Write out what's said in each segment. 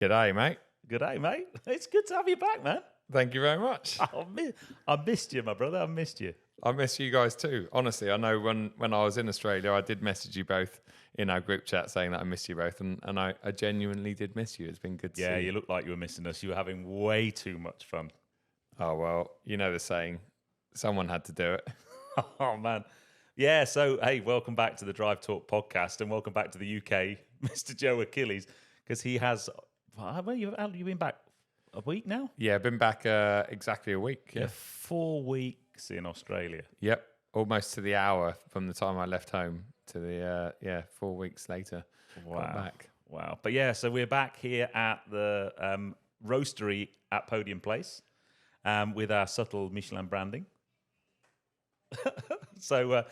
G'day, mate. Good day, mate. It's good to have you back, man. Thank you very much. I missed you, my brother. I missed you. I miss you guys too. Honestly, I know when I was in Australia, I did message you both in our group chat saying that I miss you both, and I genuinely did miss you. It's been good to Yeah, see you looked like you were missing us. You were having way too much fun. Oh, well, you know the saying, someone had to do it. Oh, man. Yeah, so, hey, welcome back to the Drive Talk podcast and welcome back to the UK, Mr. Joe Achilles, because he has... How long have you been back? A week now? Yeah, I've been back exactly a week. Yeah. 4 weeks in Australia. Yep. Almost to the hour from the time I left home to the 4 weeks later. Got back. Wow. But yeah, so we're back here at the roastery at Podium Place with our subtle Michelin branding. So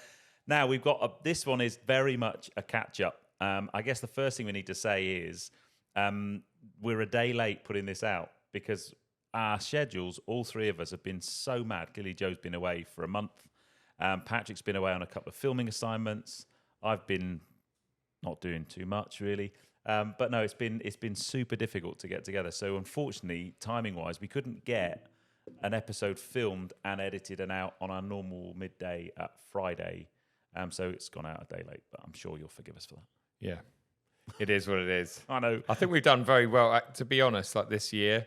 now we've got this one is very much a catch up. I guess the first thing we need to say is we're a day late putting this out because our schedules, all three of us, have been so mad. Clearly, Joe's been away for a month. Patrick's been away on a couple of filming assignments. I've been not doing too much really, but no, it's been super difficult to get together. So unfortunately, timing wise, we couldn't get an episode filmed and edited and out on our normal midday at Friday. So it's gone out a day late, but I'm sure you'll forgive us for that. Yeah. It is what it is. I know. I think we've done very well. To be honest, like this year,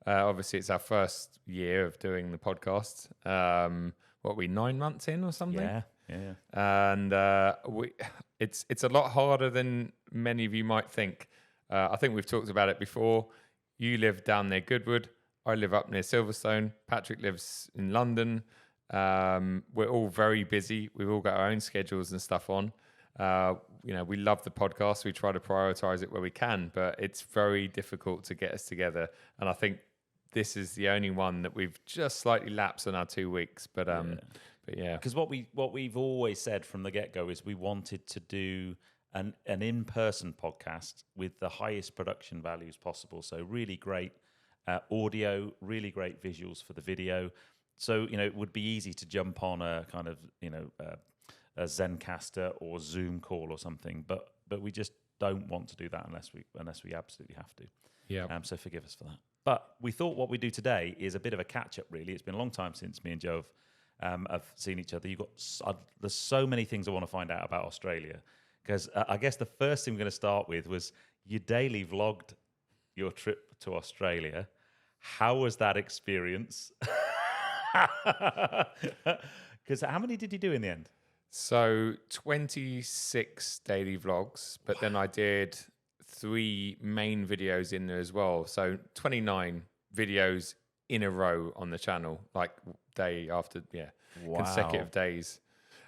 obviously it's our first year of doing the podcast. What are we, 9 months in or something? Yeah. And it's a lot harder than many of you might think. I think we've talked about it before. You live down near Goodwood. I live up near Silverstone. Patrick lives in London. We're all very busy. We've all got our own schedules and stuff on. We love the podcast. We try to prioritize it where we can, but it's very difficult to get us together. And I think this is the only one that we've just slightly lapsed on our 2 weeks. But yeah, because what we've always said from the get-go is we wanted to do an in-person podcast with the highest production values possible. So really great audio, really great visuals for the video. So it would be easy to jump on a kind of a Zencaster or Zoom call or something, but we just don't want to do that unless we absolutely have to. Yeah. So forgive us for that. But we thought what we do today is a bit of a catch-up, really. It's been a long time since me and Joe have seen each other. There's so many things I want to find out about Australia, because I guess the first thing we're going to start with was you daily vlogged your trip to Australia. How was that experience? Because how many did you do in the end? So 26 daily vlogs, but then I did 3 main videos in there as well. So 29 videos in a row on the channel, like day after, consecutive days.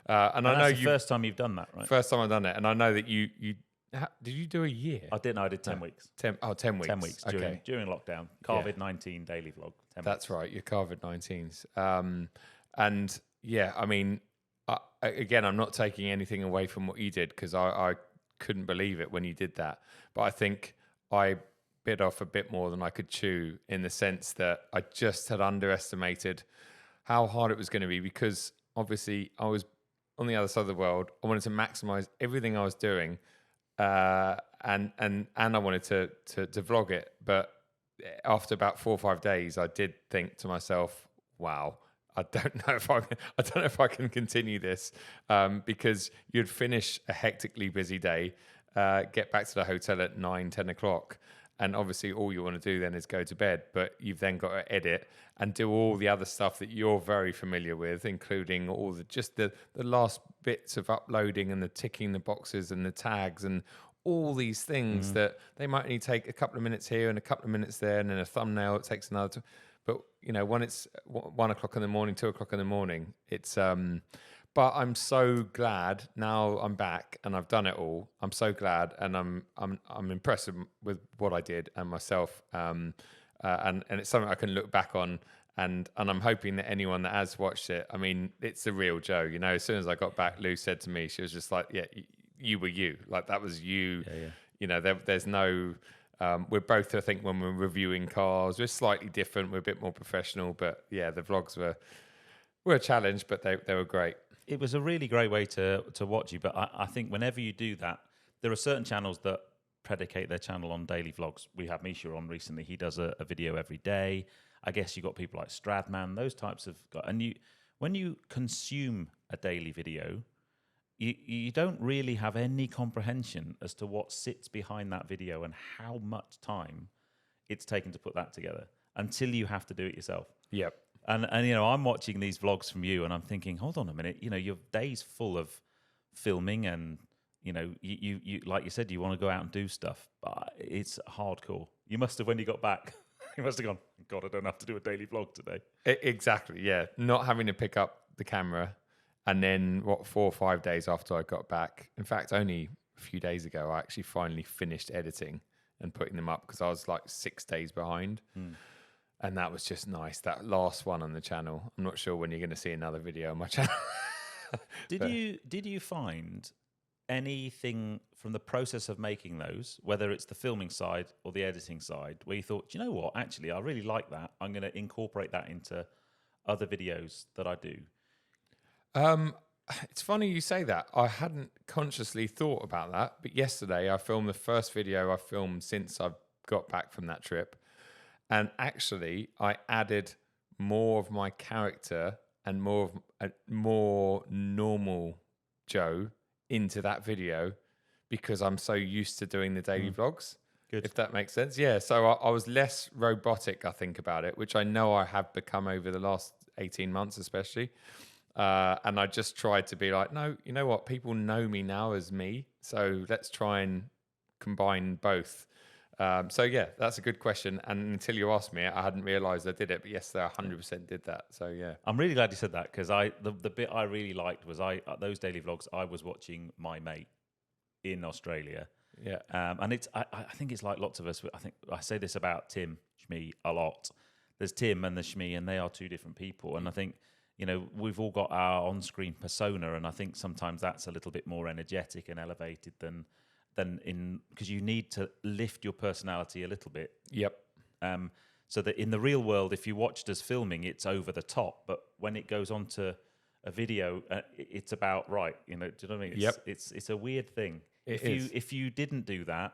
And I know that's the first time you've done that, right? First time I've done it, and I know that you did you do a year? I did 10 weeks. 10 weeks. 10 weeks during lockdown. COVID-19 daily vlog. 10 That's weeks. right. Your COVID-19s. And yeah, I mean, again, I'm not taking anything away from what you did because I couldn't believe it when you did that. But I think I bit off a bit more than I could chew in the sense that I just had underestimated how hard it was going to be because obviously I was on the other side of the world. I wanted to maximize everything I was doing, and I wanted to vlog it. But after about 4 or 5 days, I did think to myself, "Wow, I don't know if I can continue this," because you'd finish a hectically busy day, get back to the hotel at 9-10 o'clock, and obviously all you want to do then is go to bed. But you've then got to edit and do all the other stuff that you're very familiar with, including all the last bits of uploading and the ticking the boxes and the tags and all these things that they might only take a couple of minutes here and a couple of minutes there, and then a thumbnail it takes another. But when it's 1 o'clock in the morning, 2 o'clock in the morning, it's. But I'm so glad now I'm back and I've done it all. I'm so glad, and I'm impressed with what I did and myself. And it's something I can look back on, and I'm hoping that anyone that has watched it, I mean, it's the real Joe. As soon as I got back, Lou said to me, she was just like, "Yeah, you were you. Like that was you." Yeah. There's no. We're both, I think, when we're reviewing cars, we're slightly different. We're a bit more professional, but yeah, the vlogs were a challenge, but they were great. It was a really great way to watch you. But I think whenever you do that, there are certain channels that predicate their channel on daily vlogs. We had Misha on recently. He does a video every day. I guess you got people like Stradman, those types of guys. And when you consume a daily video, you don't really have any comprehension as to what sits behind that video and how much time it's taken to put that together until you have to do it yourself. Yep. And I'm watching these vlogs from you and I'm thinking, hold on a minute, your day's full of filming and, you like you said, you want to go out and do stuff, but it's hardcore. You must have, when you got back, you must have gone, God, I don't have to do a daily vlog today. Exactly, yeah. Not having to pick up the camera. And then, 4 or 5 days after I got back, in fact, only a few days ago, I actually finally finished editing and putting them up because I was like 6 days behind. And that was just nice. That last one on the channel. I'm not sure when you're going to see another video on my channel. Did you find anything from the process of making those, whether it's the filming side or the editing side, where you thought, do you know what? Actually, I really like that. I'm going to incorporate that into other videos that I do. It's funny you say that. I hadn't consciously thought about that, but yesterday I filmed the first video I filmed since I got back from that trip, and actually I added more of my character and more of a more normal Joe into that video because I'm so used to doing the daily vlogs. Good. If that makes sense. Yeah, so I was less robotic, I think, about it, which I know I have become over the last 18 months especially. And I just tried to be like, no, you know what? People know me now as me. So let's try and combine both. So yeah, that's a good question. And until you asked me, I hadn't realized I did it. But yes, I 100% did that. So yeah. I'm really glad you said that because the bit I really liked was those daily vlogs, I was watching my mate in Australia. Yeah. And I think it's like lots of us. I think I say this about Tim Shmee a lot. There's Tim and there's Shmee, and they are two different people. And I think, we've all got our on-screen persona, and I think sometimes that's a little bit more energetic and elevated than in, because you need to lift your personality a little bit. Yep. So that in the real world, if you watched us filming, it's over the top. But when it goes on to a video, it's about right. Do you know what I mean? It's a weird thing. If you didn't do that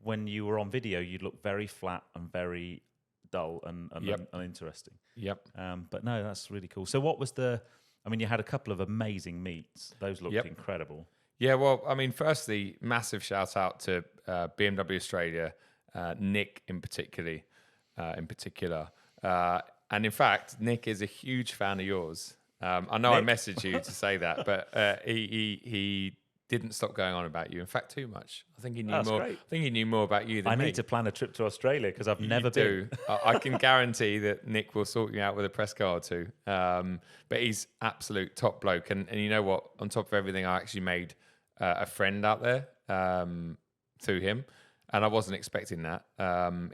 when you were on video, you'd look very flat and very dull and uninteresting. Yep. But no, that's really cool. So what was you had a couple of amazing meets. Those looked incredible. Yeah, well, firstly, massive shout out to BMW Australia, Nick in particular. And in fact, Nick is a huge fan of yours. I know Nick. I messaged you to say that, but he didn't stop going on about you. In fact, too much. I think he knew more. Great. I think he knew more about you than me. I need to plan a trip to Australia because I've never been. I can guarantee that Nick will sort you out with a press car or two. But he's absolute top bloke. And you know what? On top of everything, I actually made a friend out there through him. And I wasn't expecting that.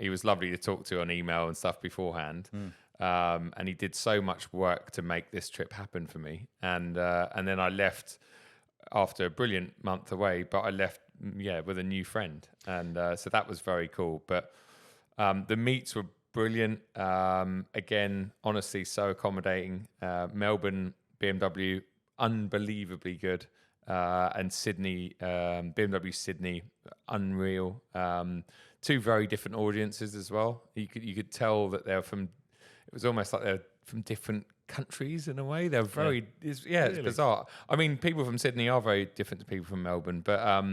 He was lovely to talk to on email and stuff beforehand. And he did so much work to make this trip happen for me. And then I left after a brilliant month away, but I left, with a new friend. And so that was very cool. But the meets were brilliant. Again, honestly, so accommodating. Melbourne, BMW, unbelievably good. And Sydney, BMW Sydney, unreal. Two very different audiences as well. You could tell that they're from, it was almost like they're from different countries in a way. They're very, it's bizarre. People from Sydney are very different to people from Melbourne, but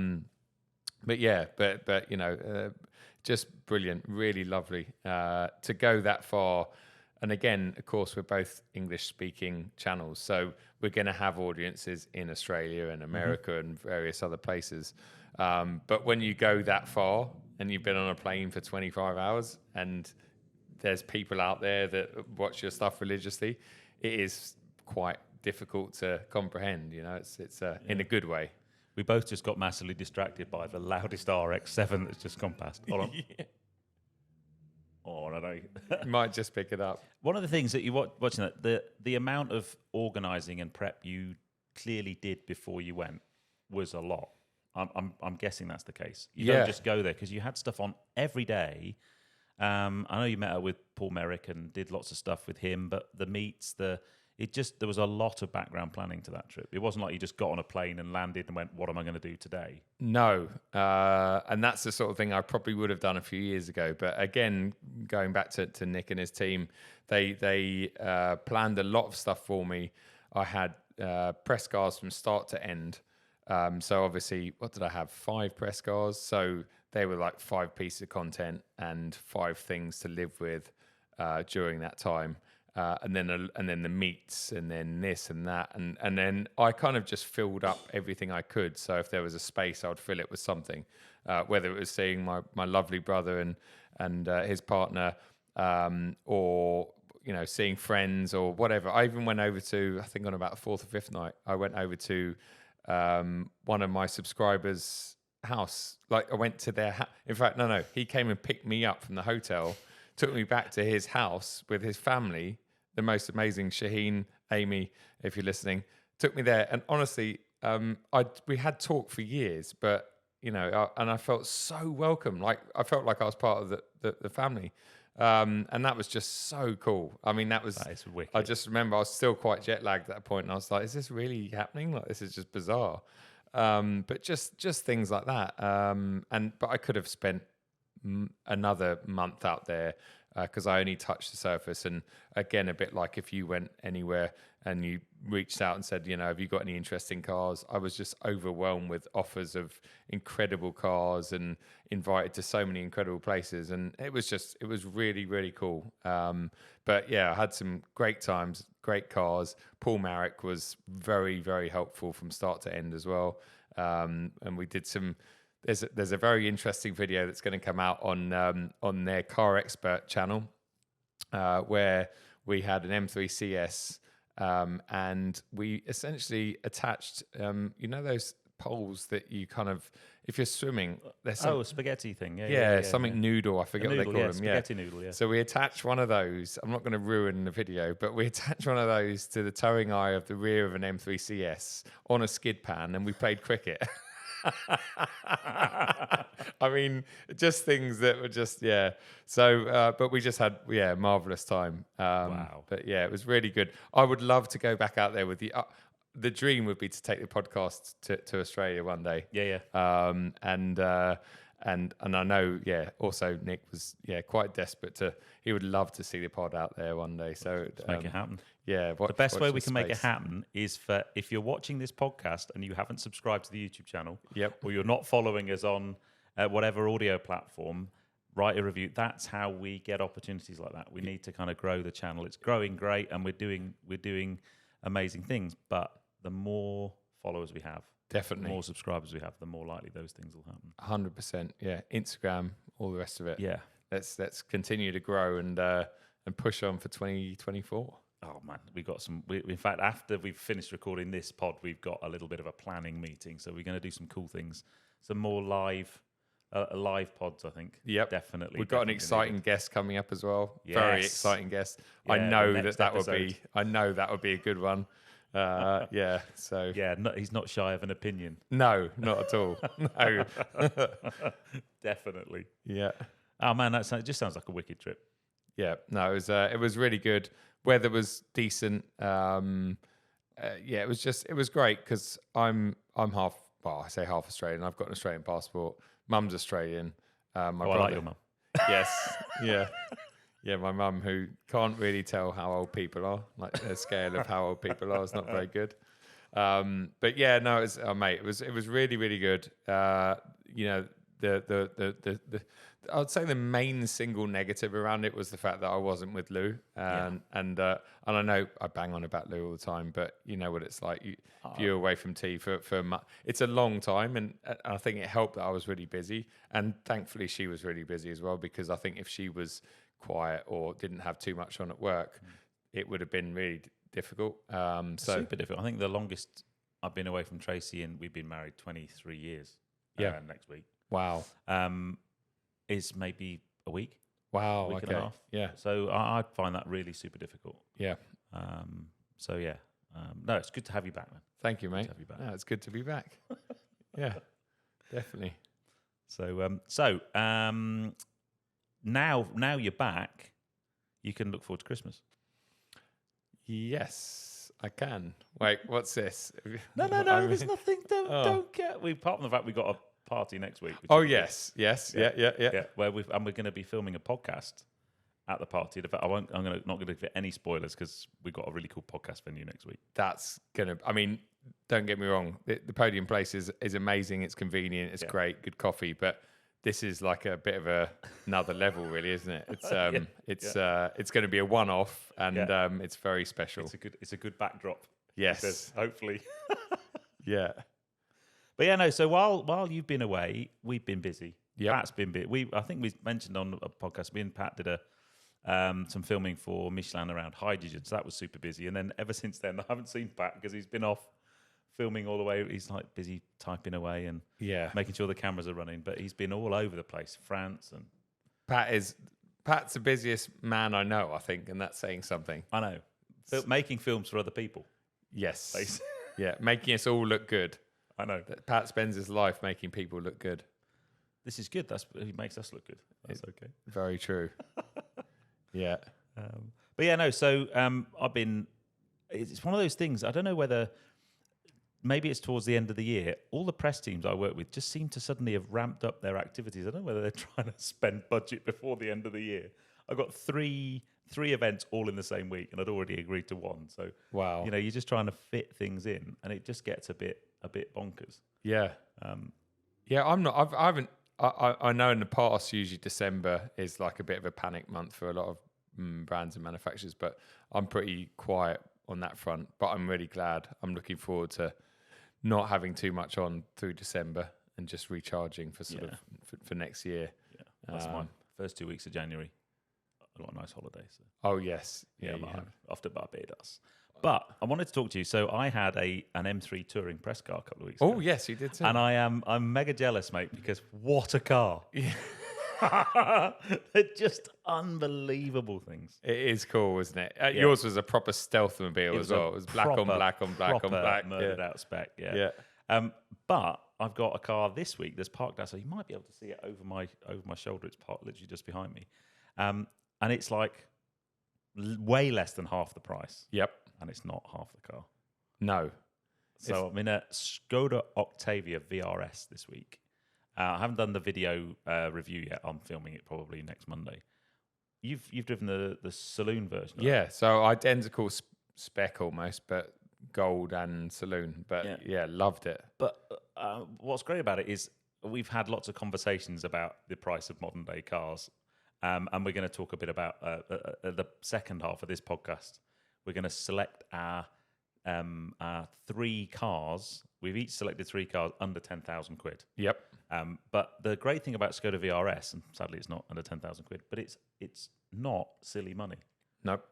just brilliant, really lovely to go that far. And again, of course, we're both English-speaking channels, so we're going to have audiences in Australia and America and various other places. But when you go that far and you've been on a plane for 25 hours and there's people out there that watch your stuff religiously, it is quite difficult to comprehend. It's in a good way. We both just got massively distracted by the loudest RX-7 that's just gone past. Hold on. Oh, no. You might just pick it up. One of the things that you watching that, the amount of organising and prep you clearly did before you went was a lot. I'm guessing that's the case. You don't just go there because you had stuff on every day. I know you met up with Paul Merrick and did lots of stuff with him, but the meets, there was a lot of background planning to that trip. It wasn't like you just got on a plane and landed and went, what am I going to do today? No, and that's the sort of thing I probably would have done a few years ago. But again, going back to Nick and his team, they planned a lot of stuff for me. I had press cars from start to end. So obviously, what did I have? 5 press cars. So they were like 5 pieces of content and 5 things to live with during that time. And then the meats, and then this and that, and then I kind of just filled up everything I could. So if there was a space, I would fill it with something, whether it was seeing my lovely brother and his partner, or seeing friends or whatever. I even went over to, I think on about the 4th or 5th night, I went over to one of my subscribers' house. Like I went to their in fact, no, he came and picked me up from the hotel, took me back to his house with his family. The most amazing Shaheen, Amy, if you're listening, took me there. And honestly, we had talked for years, but and I felt so welcome. Like I felt like I was part of the family, and that was just so cool. I mean, that is wicked. I just remember I was still quite jet lagged at that point, and I was like, "Is this really happening? Like this is just bizarre." But just things like that. But I could have spent another month out there. Because I only touched the surface. And again, a bit like if you went anywhere and you reached out and said, have you got any interesting cars? I was just overwhelmed with offers of incredible cars and invited to so many incredible places. And it was really, really cool. But yeah, I had some great times, great cars. Paul Marrick was very, very helpful from start to end as well. And we did some... There's a very interesting video that's going to come out on their Car Expert channel, where we had an M3 CS, and we essentially attached, those poles that you kind of, if you're swimming, there's a spaghetti thing, something noodle. I forget what they call them. Spaghetti noodle. Yeah. So we attached one of those. I'm not going to ruin the video, but we attached one of those to the towing eye of the rear of an M3 CS on a skid pan, and we played cricket. I mean, just things that were just, yeah. So, but we just had, marvelous time. Wow. But yeah, it was really good. I would love to go back out there with you. The dream would be to take the podcast to Australia one day. Yeah. And I know, also Nick was, quite desperate he would love to see the pod out there one day. So let's make it happen. Yeah. The best way we can make it happen is if you're watching this podcast and you haven't subscribed to the YouTube channel, or you're not following us on whatever audio platform, write a review. That's how we get opportunities like that. We need to kind of grow the channel. It's growing great, and we're doing amazing things. But the more followers we have, definitely, the more subscribers we have, the more likely those things will happen. 100%. Yeah, Instagram, all the rest of it. Yeah, let's continue to grow and push on for 2024. Oh man, we got some. In fact, after we've finished recording this pod, we've got a little bit of a planning meeting. So we're going to do some cool things, some more live pods. I think. Yep, definitely. We've got an exciting guest coming up as well. Yes. Very exciting guest. Yeah, I know that episode. would be. I know that would be a good one. Yeah. So. Yeah, he's not shy of an opinion. No, not at all. No. Definitely. Yeah. Oh man, it just sounds like a wicked trip. Yeah. No, it was really good. Weather was decent. It was great because I'm half. Well, I say half Australian. I've got an Australian passport. Mum's Australian. My brother. I like your mum. Yes. Yeah. Yeah, my mum, who can't really tell how old people are, like the scale of how old people are, is not very good. But yeah, no, it was, mate, it was really, really good. I'd say the main single negative around it was the fact that I wasn't with Lou, and I know I bang on about Lou all the time, but you know what it's like. If you're away from tea for it's a long time, and I think it helped that I was really busy, and thankfully she was really busy as well, because I think if she was quiet or didn't have too much on at work, it would have been really difficult. Super difficult. I think the longest I've been away from Tracy, and we've been married 23 years. Next week. Wow. Is maybe a week. Wow. Week and a half. Yeah. So I find that really super difficult. Yeah. No, it's good to have you back, man. Thank you, mate. Good to have you back. No, it's good to be back. Yeah, definitely. So now you're back, you can look forward to Christmas. Yes, I can. Wait, what's this? No, I there's mean- nothing. Oh. Don't get. We apart from the fact we got a party next week. Which Oh, will be good. yes. Yeah. Where we're going to be filming a podcast at the party. In fact, I'm not going to give any spoilers because we've got a really cool podcast venue next week. That's gonna. I mean, don't get me wrong. The Podium place is amazing. It's convenient. It's great. Good coffee. But this is like a bit of another level, really, isn't it? It's it's going to be a one-off, and it's very special. It's a good backdrop. Yes, Hopefully. yeah. But yeah, no. So while you've been away, we've been busy. Yep. Pat's been busy. I think we mentioned on a podcast. Me and Pat did some filming for Michelin around hydrogen. So that was super busy. And then ever since then, I haven't seen Pat because he's been off filming all the way. He's like busy typing away and making sure the cameras are running. But he's been all over the place, France and Pat's the busiest man I know, I think, and that's saying something. I know. Making films for other people. Yes. Basically. Yeah, making us all look good. I know. Pat spends his life making people look good. This is good. He makes us look good. That's okay. Very true. Yeah. But yeah, no. So I've been. It's one of those things. I don't know whether maybe it's towards the end of the year. All the press teams I work with just seem to suddenly have ramped up their activities. I don't know whether they're trying to spend budget before the end of the year. I've got three events all in the same week, and I'd already agreed to one. So Wow. you're just trying to fit things in, and it just gets a bit bonkers. Yeah. Yeah. I'm not. I haven't. I know in the past, usually December is like a bit of a panic month for a lot of brands and manufacturers, but I'm pretty quiet on that front. But I'm really glad. I'm looking forward to not having too much on through December and just recharging for for next year. Yeah, that's my first 2 weeks of January. I got a nice holiday. So. Oh yes, yeah, you I'm have. off to Barbados. But I wanted to talk to you. So I had an M3 touring press car a couple of weeks ago. Oh yes, you did too. And I'm mega jealous, mate, because what a car. They're just unbelievable things. It is cool, isn't it? Yours was a proper stealth-mobile as well. It was black on black on black on black. Murdered out spec, yeah. But I've got a car this week that's parked out, so you might be able to see it over my shoulder. It's parked literally just behind me. And it's like way less than half the price. Yep. And it's not half the car. No. So I'm in a Skoda Octavia VRS this week. I haven't done the video review yet. I'm filming it probably next Monday. You've driven the saloon version. Yeah, so identical spec almost, but gold and saloon. But yeah, loved it. But what's great about it is we've had lots of conversations about the price of modern day cars. And we're going to talk a bit about the second half of this podcast. We're going to select our 3 cars. We've each selected 3 cars under 10,000 quid. Yep. But the great thing about Skoda VRS, and sadly it's not under 10,000 quid, but it's not silly money. Nope.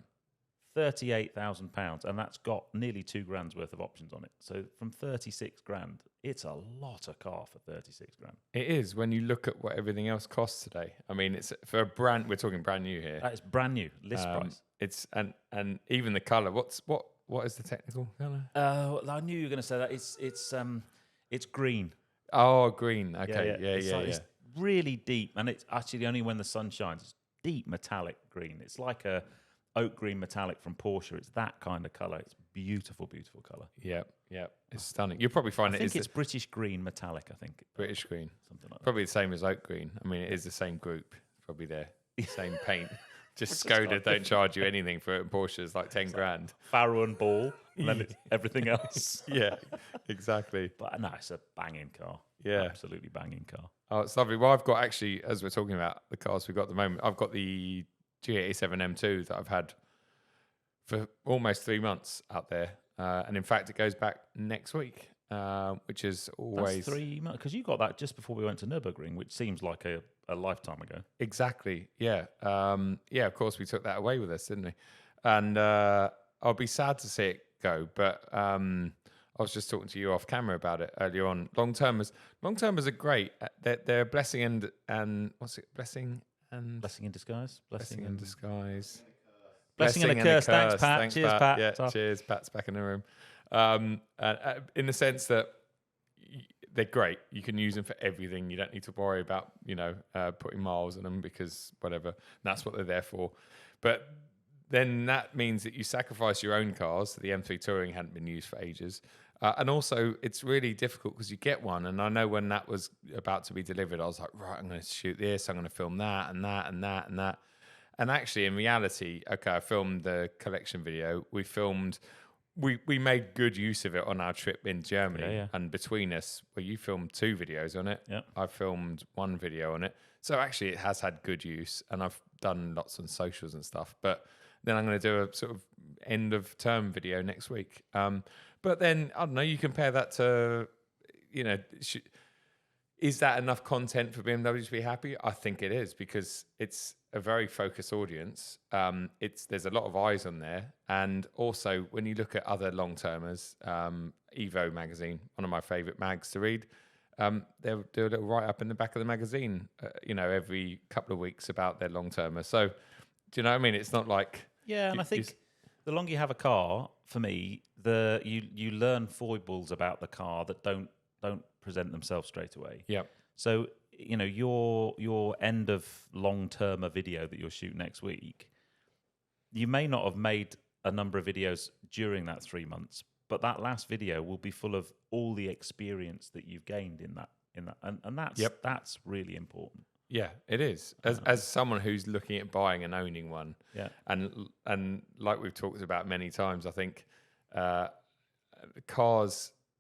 £38,000, and that's got nearly 2 grand's worth of options on it. So from 36 grand, it's a lot of car for 36 grand. It is when you look at what everything else costs today. I mean, it's for a brand. We're talking brand new here. That is brand new, list price. It's and even the color. What is the technical color? I knew you were going to say that. It's green. Oh, green. Okay. It's really deep, and it's actually only when the sun shines. It's deep metallic green. It's like a oak green metallic from Porsche. It's that kind of color. It's beautiful, beautiful color. Yeah. It's stunning. You'll probably find I think it's British green metallic. I think British green, something like that. probably the same as oak green. I mean, it is the same group. Probably their same paint. Just Skoda don't charge you anything for it. And Porsche's like 10 grand. Farrow and Ball, and then it's everything else. Yeah, exactly. But no, it's a banging car. Yeah. Absolutely banging car. Oh, it's lovely. Well, I've got actually, as we're talking about the cars we've got at the moment, I've got the G87 M2 that I've had for almost 3 months out there. And in fact, it goes back next week, which is always... That's 3 months, because you got that just before we went to Nürburgring, which seems like a lifetime ago. Exactly, yeah. Yeah, of course, we took that away with us, didn't we? And I'll be sad to see it go, but I was just talking to you off camera about it earlier on. Long-termers are great. They're a blessing and what's it? Blessing in disguise. Blessing in disguise. Blessing and a curse. Thanks, Pat. Thanks, Cheers, Pat. Yeah, cheers. Pat's back in the room. And in the sense that they're great. You can use them for everything. You don't need to worry about, putting miles on them because whatever. And that's what they're there for. But then that means that you sacrifice your own cars. The M3 Touring hadn't been used for ages. And also, it's really difficult because you get one. And I know when that was about to be delivered, I was like, right, I'm going to shoot this. I'm going to film that and that and that and that. And actually, in reality, okay, I filmed the collection video. We made good use of it on our trip in Germany. Yeah. And between us, well, you filmed 2 videos on it. Yeah. I filmed 1 video on it. So actually, it has had good use. And I've done lots on socials and stuff. But then I'm going to do a sort of end of term video next week. But then, I don't know, you compare that to, you know, is that enough content for BMW to be happy? I think it is, because it's a very focused audience. There's a lot of eyes on there. And also, when you look at other long-termers, Evo magazine, one of my favourite mags to read, they'll do a little write-up in the back of the magazine, every couple of weeks about their long-termer. So, do you know what I mean? It's not like... Yeah, and I think the longer you have a car, for me, you learn foibles about the car that don't present themselves straight away. Yeah. So, your end of long-term video that you'll shoot next week, you may not have made a number of videos during that 3 months, but that last video will be full of all the experience that you've gained in that, and that's really important. Yeah, it is. As someone who's looking at buying and owning one, yeah, and like we've talked about many times, I think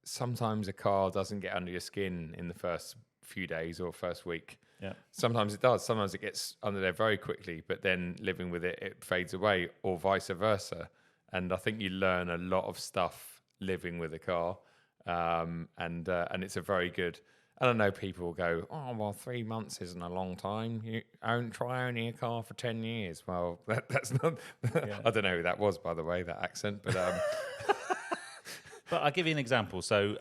sometimes a car doesn't get under your skin in the first few days or first week. Yeah. Sometimes it does. Sometimes it gets under there very quickly, but then living with it, it fades away, or vice versa. And I think you learn a lot of stuff living with a car, and it's a very good. I don't know, people will go, oh, well, 3 months isn't a long time. You try owning a car for 10 years. Well, that's not... Yeah. I don't know who that was, by the way, that accent. But but I'll give you an example. So,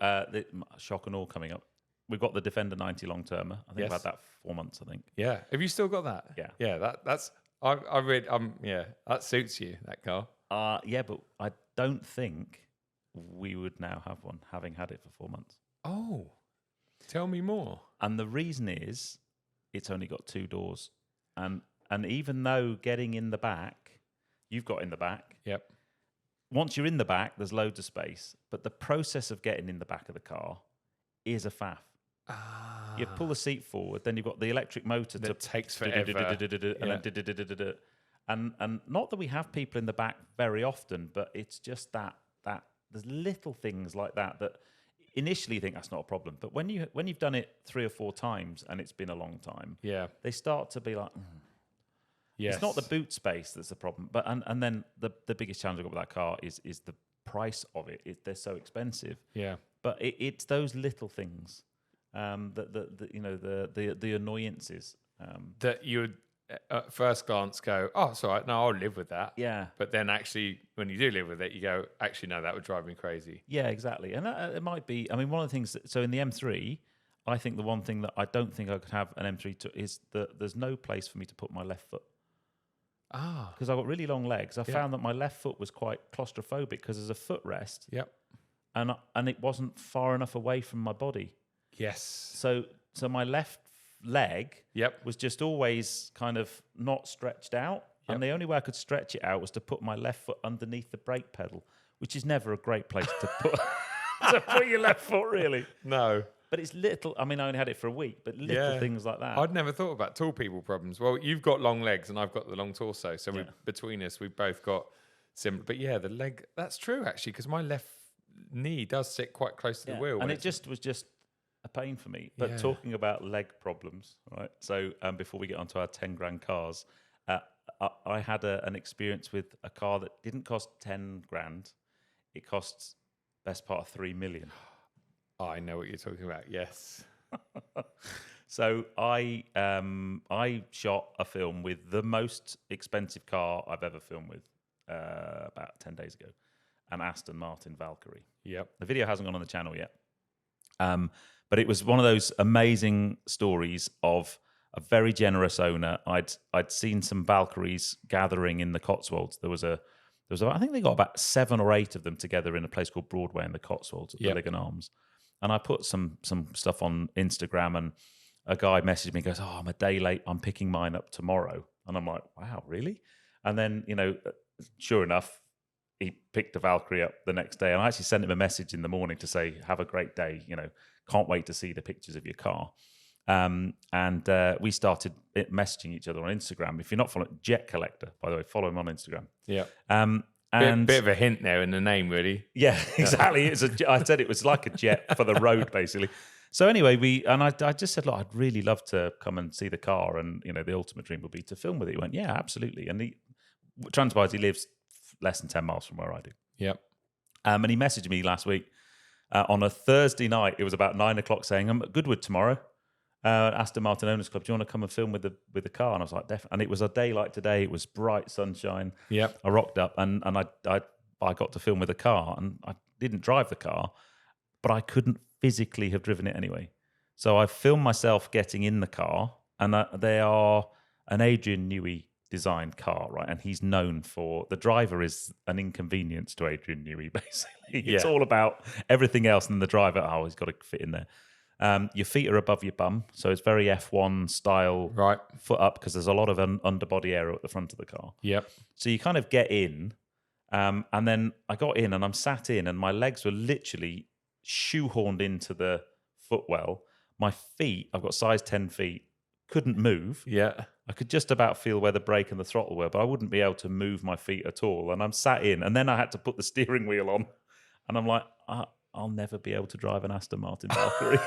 shock and awe coming up. We've got the Defender 90 long-termer. I think Yes. I've had that for 4 months, I think. Yeah. Have you still got that? Yeah. Yeah, that's... I read... yeah, that suits you, that car. Yeah, but I don't think we would now have one, having had it for 4 months. Oh... Tell me more. And the reason is it's only got 2 doors. And even though getting in the back, you've got in the back. Yep. Once you're in the back, there's loads of space. But the process of getting in the back of the car is a faff. You pull the seat forward, then you've got the electric motor that takes forever. And not that we have people in the back very often, but it's just that there's little things like that initially you think that's not a problem, but when you've done it 3 or 4 times and it's been a long time, they start to be like, yes. It's not the boot space that's the problem, but and then the biggest challenge I've got with that car is the price of it. They're so expensive. Yeah, but it's those little things, the annoyances that you would at first glance go, oh, it's all right, no, I'll live with that. Yeah. But then actually, when you do live with it, you go, actually, no, that would drive me crazy. Yeah, exactly. And it might be, I mean, one of the things, so in the M3, I think the one thing that I don't think I could have an M3 is that there's no place for me to put my left foot. Because I've got really long legs. I found that my left foot was quite claustrophobic because there's a footrest. Yep. And it wasn't far enough away from my body. Yes. So my left leg was just always kind of not stretched out. And the only way I could stretch it out was to put my left foot underneath the brake pedal, which is never a great place to put your left foot, really. No. But it's little, I mean, I only had it for a week, but little things like that. I'd never thought about tall people problems. Well, you've got long legs and I've got the long torso. So between us, we've both got similar. But yeah, the leg, that's true, actually, because my left knee does sit quite close to the wheel. And it was just a pain for me. But talking about leg problems, right? So before we get onto our 10 grand cars, I had an experience with a car that didn't cost 10 grand. It costs best part of 3 million. I know what you're talking about. Yes. So I shot a film with the most expensive car I've ever filmed with about 10 days ago, an Aston Martin Valkyrie. Yep. The video hasn't gone on the channel yet. But it was one of those amazing stories of a very generous owner. I'd seen some Valkyries gathering in the Cotswolds. There was I think they got about 7 or 8 of them together in a place called Broadway in the Cotswolds at Billigan Arms. And I put some stuff on Instagram, and a guy messaged me and goes, oh, I'm a day late. I'm picking mine up tomorrow. And I'm like, wow, really? And then, sure enough, he picked a Valkyrie up the next day. And I actually sent him a message in the morning to say, have a great day. Can't wait to see the pictures of your car. And we started messaging each other on Instagram. If you're not following Jet Collector, by the way, follow him on Instagram. Yeah. And bit of a hint there in the name, really. Yeah, exactly. I said it was like a jet for the road, basically. So anyway, I just said, look, I'd really love to come and see the car, and the ultimate dream would be to film with it. He went, yeah, absolutely. And he transpires, he lives less than 10 miles from where I do. Yep. And he messaged me last week on a Thursday night. It was about 9 o'clock, saying, I'm at Goodwood tomorrow. Aston Martin Owners Club. Do you want to come and film with the car? And I was like, definitely. And it was a day like today. It was bright sunshine. Yep. I rocked up and I got to film with the car, and I didn't drive the car, but I couldn't physically have driven it anyway. So I filmed myself getting in the car, and they are an Adrian Newey designed car, right? And he's known for, the driver is an inconvenience to Adrian Newey, basically. It's all about everything else, and the driver, he's got to fit in there. Your feet are above your bum, so it's very F1 style, right? Foot up, because there's a lot of underbody area at the front of the car. Yep. So you kind of get in, and then I got in, and I'm sat in, and my legs were literally shoehorned into the footwell. My feet, I've got size 10 feet, couldn't move. Yeah. I could just about feel where the brake and the throttle were, but I wouldn't be able to move my feet at all. And I'm sat in, and then I had to put the steering wheel on, and I'm like, I'll never be able to drive an Aston Martin Valkyrie.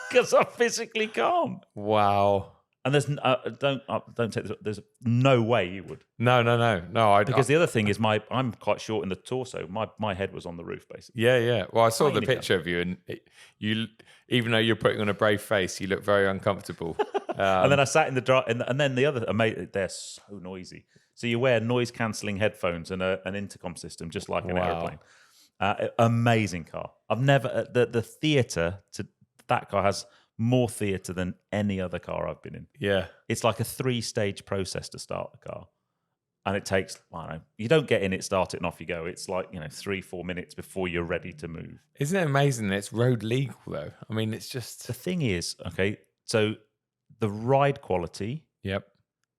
Because I physically can't. Wow. And there's don't take this. There's no way you would. No. Because the other thing is I'm quite short in the torso. My head was on the roof basically. Yeah. Well, I saw the picture of you, and you, even though you're putting on a brave face, you look very uncomfortable. And then I sat in the drive, and then the other, they're so noisy. So you wear noise cancelling headphones and an intercom system, just like an aeroplane. Amazing car. I've never the theatre to. That car has more theatre than any other car I've been in. Yeah. It's like a 3-stage process to start the car. And it takes, you don't get in it, start it, and off you go. It's like, 3-4 minutes before you're ready to move. Isn't it amazing that it's road legal, though? I mean, it's just... The thing is, okay, so the ride quality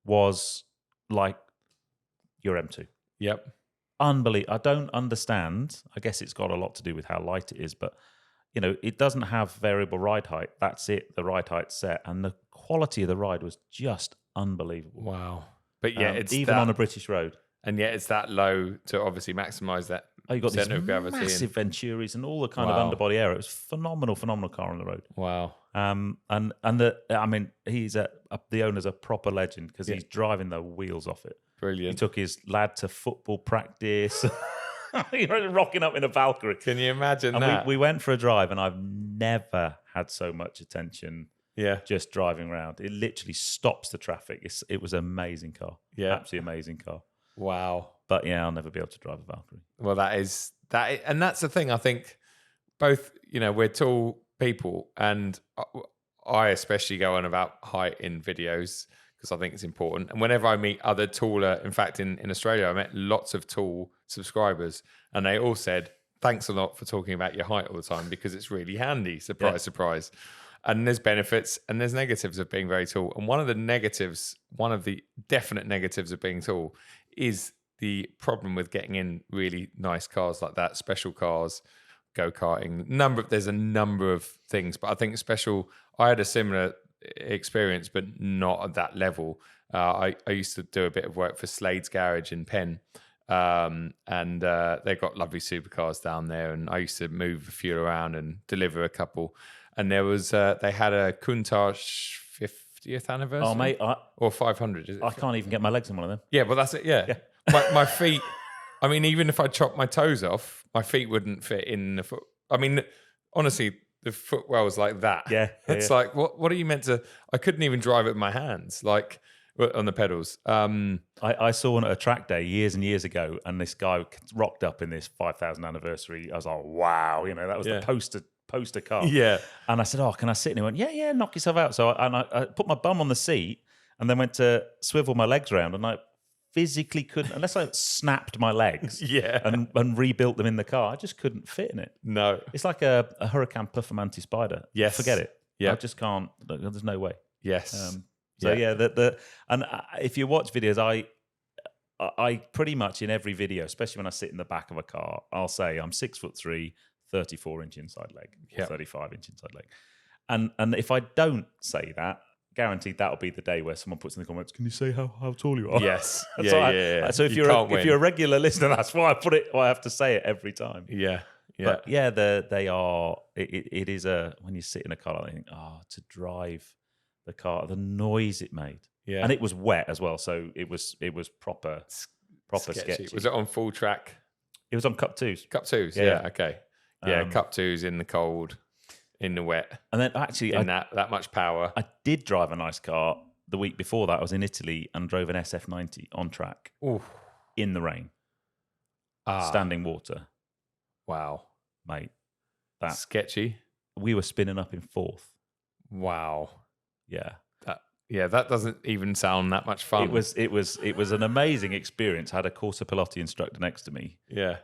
was like your M2. Yep. Unbelievable. I don't understand. I guess it's got a lot to do with how light it is, but... it doesn't have variable ride height. That's it. The ride height's set. And the quality of the ride was just unbelievable. Wow. But yeah, it's even on a British road. And yet it's that low to obviously maximise that you got these gravity massive Venturis and all the kind of underbody area. It was phenomenal car on the road. Wow. He's the owner's a proper legend because he's driving the wheels off it. Brilliant. He took his lad to football practice. Rocking up in a Valkyrie. Can you imagine that? We went for a drive, and I've never had so much attention. Yeah, just driving around. It literally stops the traffic. It was an amazing car. Yeah, absolutely amazing car. Wow. But yeah, I'll never be able to drive a Valkyrie. Well, and that's the thing. I think both, we're tall people, and I especially go on about height in videos because I think it's important. And whenever I meet other taller, in fact, in Australia, I met lots of tall subscribers, and they all said, thanks a lot for talking about your height all the time because it's really handy. Surprise. And there's benefits and there's negatives of being very tall. And one of the definite negatives of being tall is the problem with getting in really nice cars like that, special cars, go-karting. There's a number of things, but I think I had a similar experience, but not at that level. I used to do a bit of work for Slade's Garage in Penn, and they've got lovely supercars down there, and I used to move a few around and deliver a couple. And there was they had a Countach 50th anniversary, mate, or 500. Is it? I can't even get my legs in one of them. Yeah, well that's it. Yeah. My feet. I mean, even if I chopped my toes off, my feet wouldn't fit in the foot. I mean, honestly, the footwell was like that. Yeah. It's like, what are you meant to... I couldn't even drive it with my hands, like on the pedals. I saw one at a track day years and years ago, and this guy rocked up in this 5,000 anniversary. I was like, wow, that was the poster car. Yeah. And I said, can I sit? And he went, yeah, knock yourself out. So I put my bum on the seat and then went to swivel my legs around, and I physically couldn't, unless I snapped my legs and rebuilt them in the car, I just couldn't fit in it. No. It's like a Huracan Puffermanti Spider. Yes. Forget it. Yeah. I just can't, there's no way. Yes. If you watch videos, I pretty much in every video, especially when I sit in the back of a car, I'll say I'm 6'3", 34-inch inside leg, or 35-inch inside leg. And if I don't say that, guaranteed that'll be the day where someone puts in the comments, "Can you say how tall you are?" Yes. So if you're a regular listener, that's why I have to say it every time. Yeah. But yeah, they are. It is when you sit in a car, I think, to drive the car, the noise it made. Yeah. And it was wet as well, so it was proper sketchy. Was it on full track? It was on Cup 2s. Cup 2s, yeah. Okay. Yeah, Cup 2s in the cold, in the wet. And then actually, that much power. I did drive a nice car the week before that. I was in Italy and drove an SF90 on track. Ooh. In the rain. Standing water. Wow. Mate. That's sketchy. We were spinning up in fourth. Wow. Yeah. That doesn't even sound that much fun. It was an amazing experience. I had a Corsa Pilotti instructor next to me. Yeah.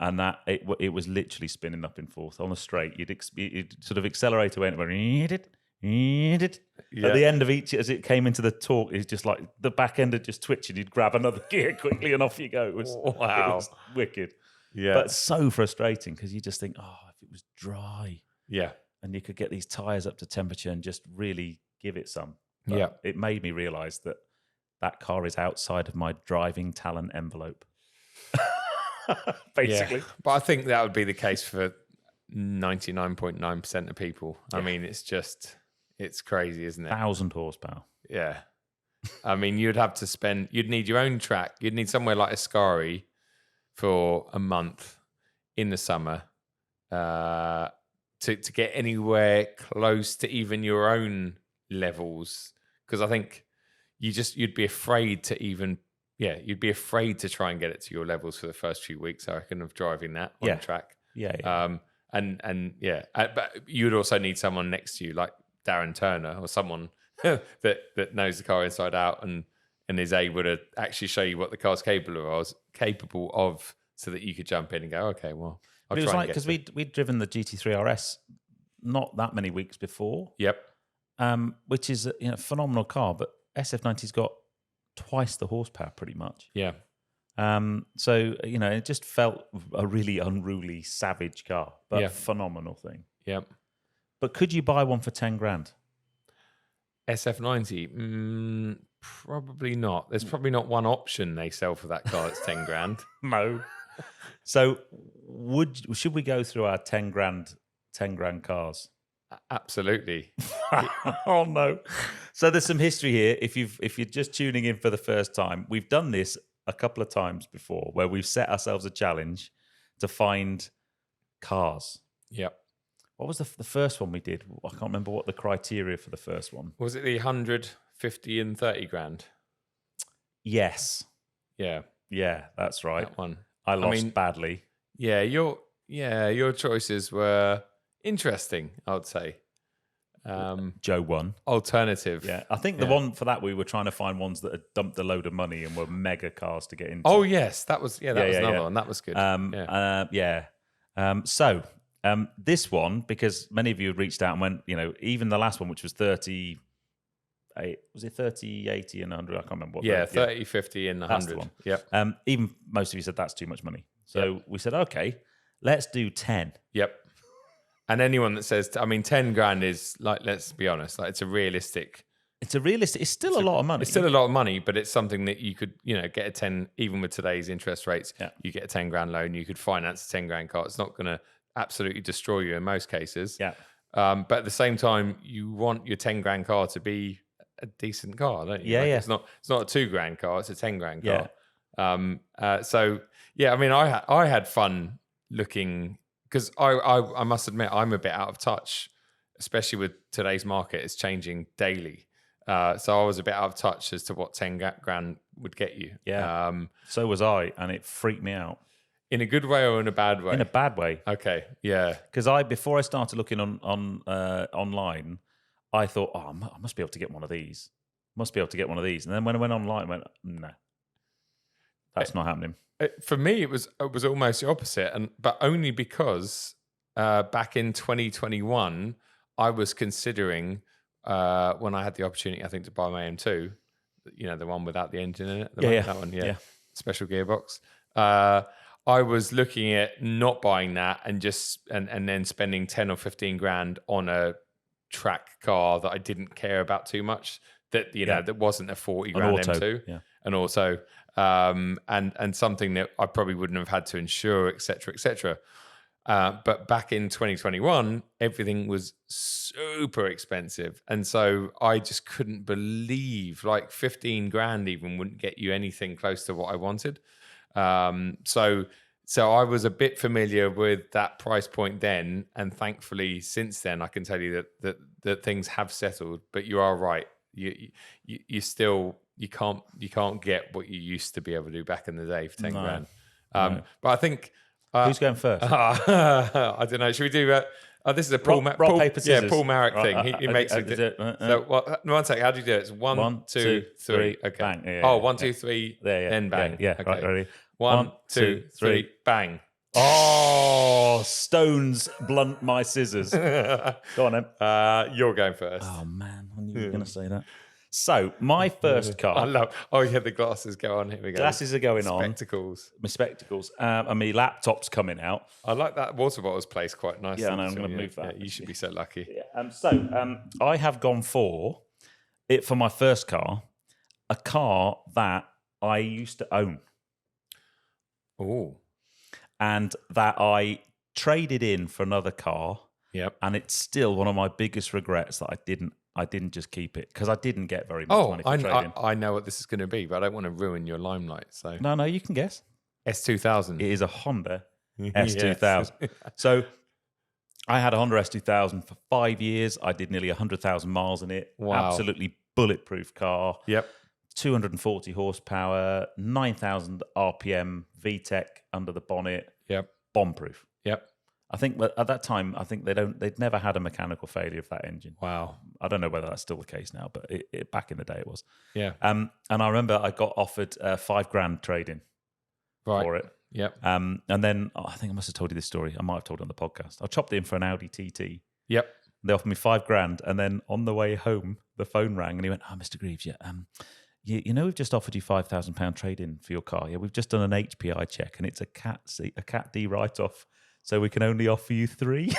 And that it was literally spinning up in fourth on a straight. You'd sort of accelerator went at the end of each, as it came into the torque, it's just like the back end had just twitched. You'd grab another gear quickly and off you go. It was wicked. Yeah. But so frustrating because you just think, if it was dry. Yeah. And you could get these tyres up to temperature and just really give it some. But it made me realise that car is outside of my driving talent envelope. Basically. Yeah. But I think that would be the case for 99.9% of people. Yeah. I mean, it's crazy, isn't it? 1,000 horsepower. Yeah. I mean, you'd need your own track. You'd need somewhere like Ascari for a month in the summer to get anywhere close to even your own levels, because I think you'd be afraid to try and get it to your levels for the first few weeks, I reckon, of driving that on track. But you'd also need someone next to you like Darren Turner or someone that knows the car inside out and is able to actually show you what the car's capable of so that you could jump in and go, okay, well, I'll try. It was like, because we'd driven the GT3 RS not that many weeks before. Yep. Which is a phenomenal car, but SF90's got twice the horsepower pretty much. Yeah. So, it just felt a really unruly, savage car, but a phenomenal thing. Yep. But could you buy one for 10 grand? SF90? Probably not. There's probably not one option they sell for that car that's 10 grand. No. So should we go through our 10 grand cars? Absolutely. Oh no! So there's some history here. If you're just tuning in for the first time, we've done this a couple of times before, where we've set ourselves a challenge to find cars. Yep. What was the first one we did? I can't remember what the criteria for the first one. Was it the 100, 50, and 30 grand? Yes. Yeah. Yeah, that's right. That one. I lost badly. Yeah, your choices were interesting, I would say. Joe won. Alternative. Yeah, I think the one for that, we were trying to find ones that had dumped a load of money and were mega cars to get into. Oh yes, that was another one. That was good. So this one, because many of you had reached out and went, even the last one, which was 30. Was it 30, 80, and 100? I can't remember. 30, 50, and 100. That's the one. Yep. Even most of you said that's too much money. So we said, okay, let's do 10. Yep. And anyone that says, 10 grand is, like, let's be honest, like, it's realistic. It's still a lot of money. It's still a lot of money, but it's something that you could, get a 10, even with today's interest rates, you get a 10 grand loan, you could finance a 10 grand car. It's not going to absolutely destroy you in most cases. Yeah. But at the same time, you want your 10 grand car to be a decent car, don't you? Yeah, It's not a 2 grand car, it's a 10 grand car. Yeah. I had fun looking, because I must admit, I'm a bit out of touch, especially with today's market. It's changing daily. So I was a bit out of touch as to what 10 grand would get you. Yeah. So was I, and it freaked me out. In a good way or in a bad way? In a bad way. Okay, yeah. Because before I started looking online, I thought, I must be able to get one of these. And then when I went online, I went, no, that's not happening. For me, it was almost the opposite, but only because back in 2021, I was considering when I had the opportunity, I think, to buy my M2, the one without the engine in it. That one, yeah. special gearbox. I was looking at not buying that and just and then spending 10 or 15 grand on a track car that I didn't care about too much. That that wasn't a 40 grand auto, M2, yeah. an auto, and something that I probably wouldn't have had to insure, etc., etc. But back in 2021, everything was super expensive. And so I just couldn't believe like 15 grand even wouldn't get you anything close to what I wanted. So I was a bit familiar with that price point then. And thankfully, since then, I can tell you that things have settled. But you are right. You still, you can't get what you used to be able to do back in the day for 10 grand. No. But I think, who's going first? I don't know. Should we do? This is a Paul paper, scissors. Yeah, Paul Marek Right, thing. He makes it. So one second. How do you do it? It's one, two, three. Okay. Bang. Yeah, oh, 1, 2, 3. There, Then bang. Yeah. Okay. Right, ready. 1, 2, 3. Bang. Oh, stones blunt my scissors. Go on then. You're going first. Oh man, I knew you were going to say that. So my first car. I love. Oh yeah, the glasses go on. Here we go. Glasses are going on. Spectacles. My spectacles. And my laptop's coming out. I like that water bottle's placed quite nicely. Yeah, I know, I'm going to move that. Yeah, you should be so lucky. Yeah. I have gone for my first car, a car that I used to own. Oh. And that I traded in for another car. Yep. And it's still one of my biggest regrets that I didn't just keep it because I didn't get very much money for trading. I know what this is going to be, but I don't want to ruin your limelight. So No, you can guess. S2000. It is a Honda S2000. So I had a Honda S2000 for 5 years. I did nearly 100,000 miles in it. Wow. Absolutely bulletproof car. Yep. 240 horsepower, 9,000 RPM, VTEC under the bonnet. Yep. Bomb-proof. Yep. I think at that time, they'd never had a mechanical failure of that engine. Wow. I don't know whether that's still the case now, but back in the day it was. Yeah. And I remember I got offered $5,000 trade-in for it. Yep. And then I think I must have told you this story. I might have told it on the podcast. I chopped it in for an Audi TT. Yep. They offered me $5,000, and then on the way home, the phone rang, and he went, "Oh, Mr. Greaves, yeah, you know we've just offered you £5,000 trade-in for your car. Yeah, we've just done an HPI check, and it's a Cat D write-off, so we can only offer you 3."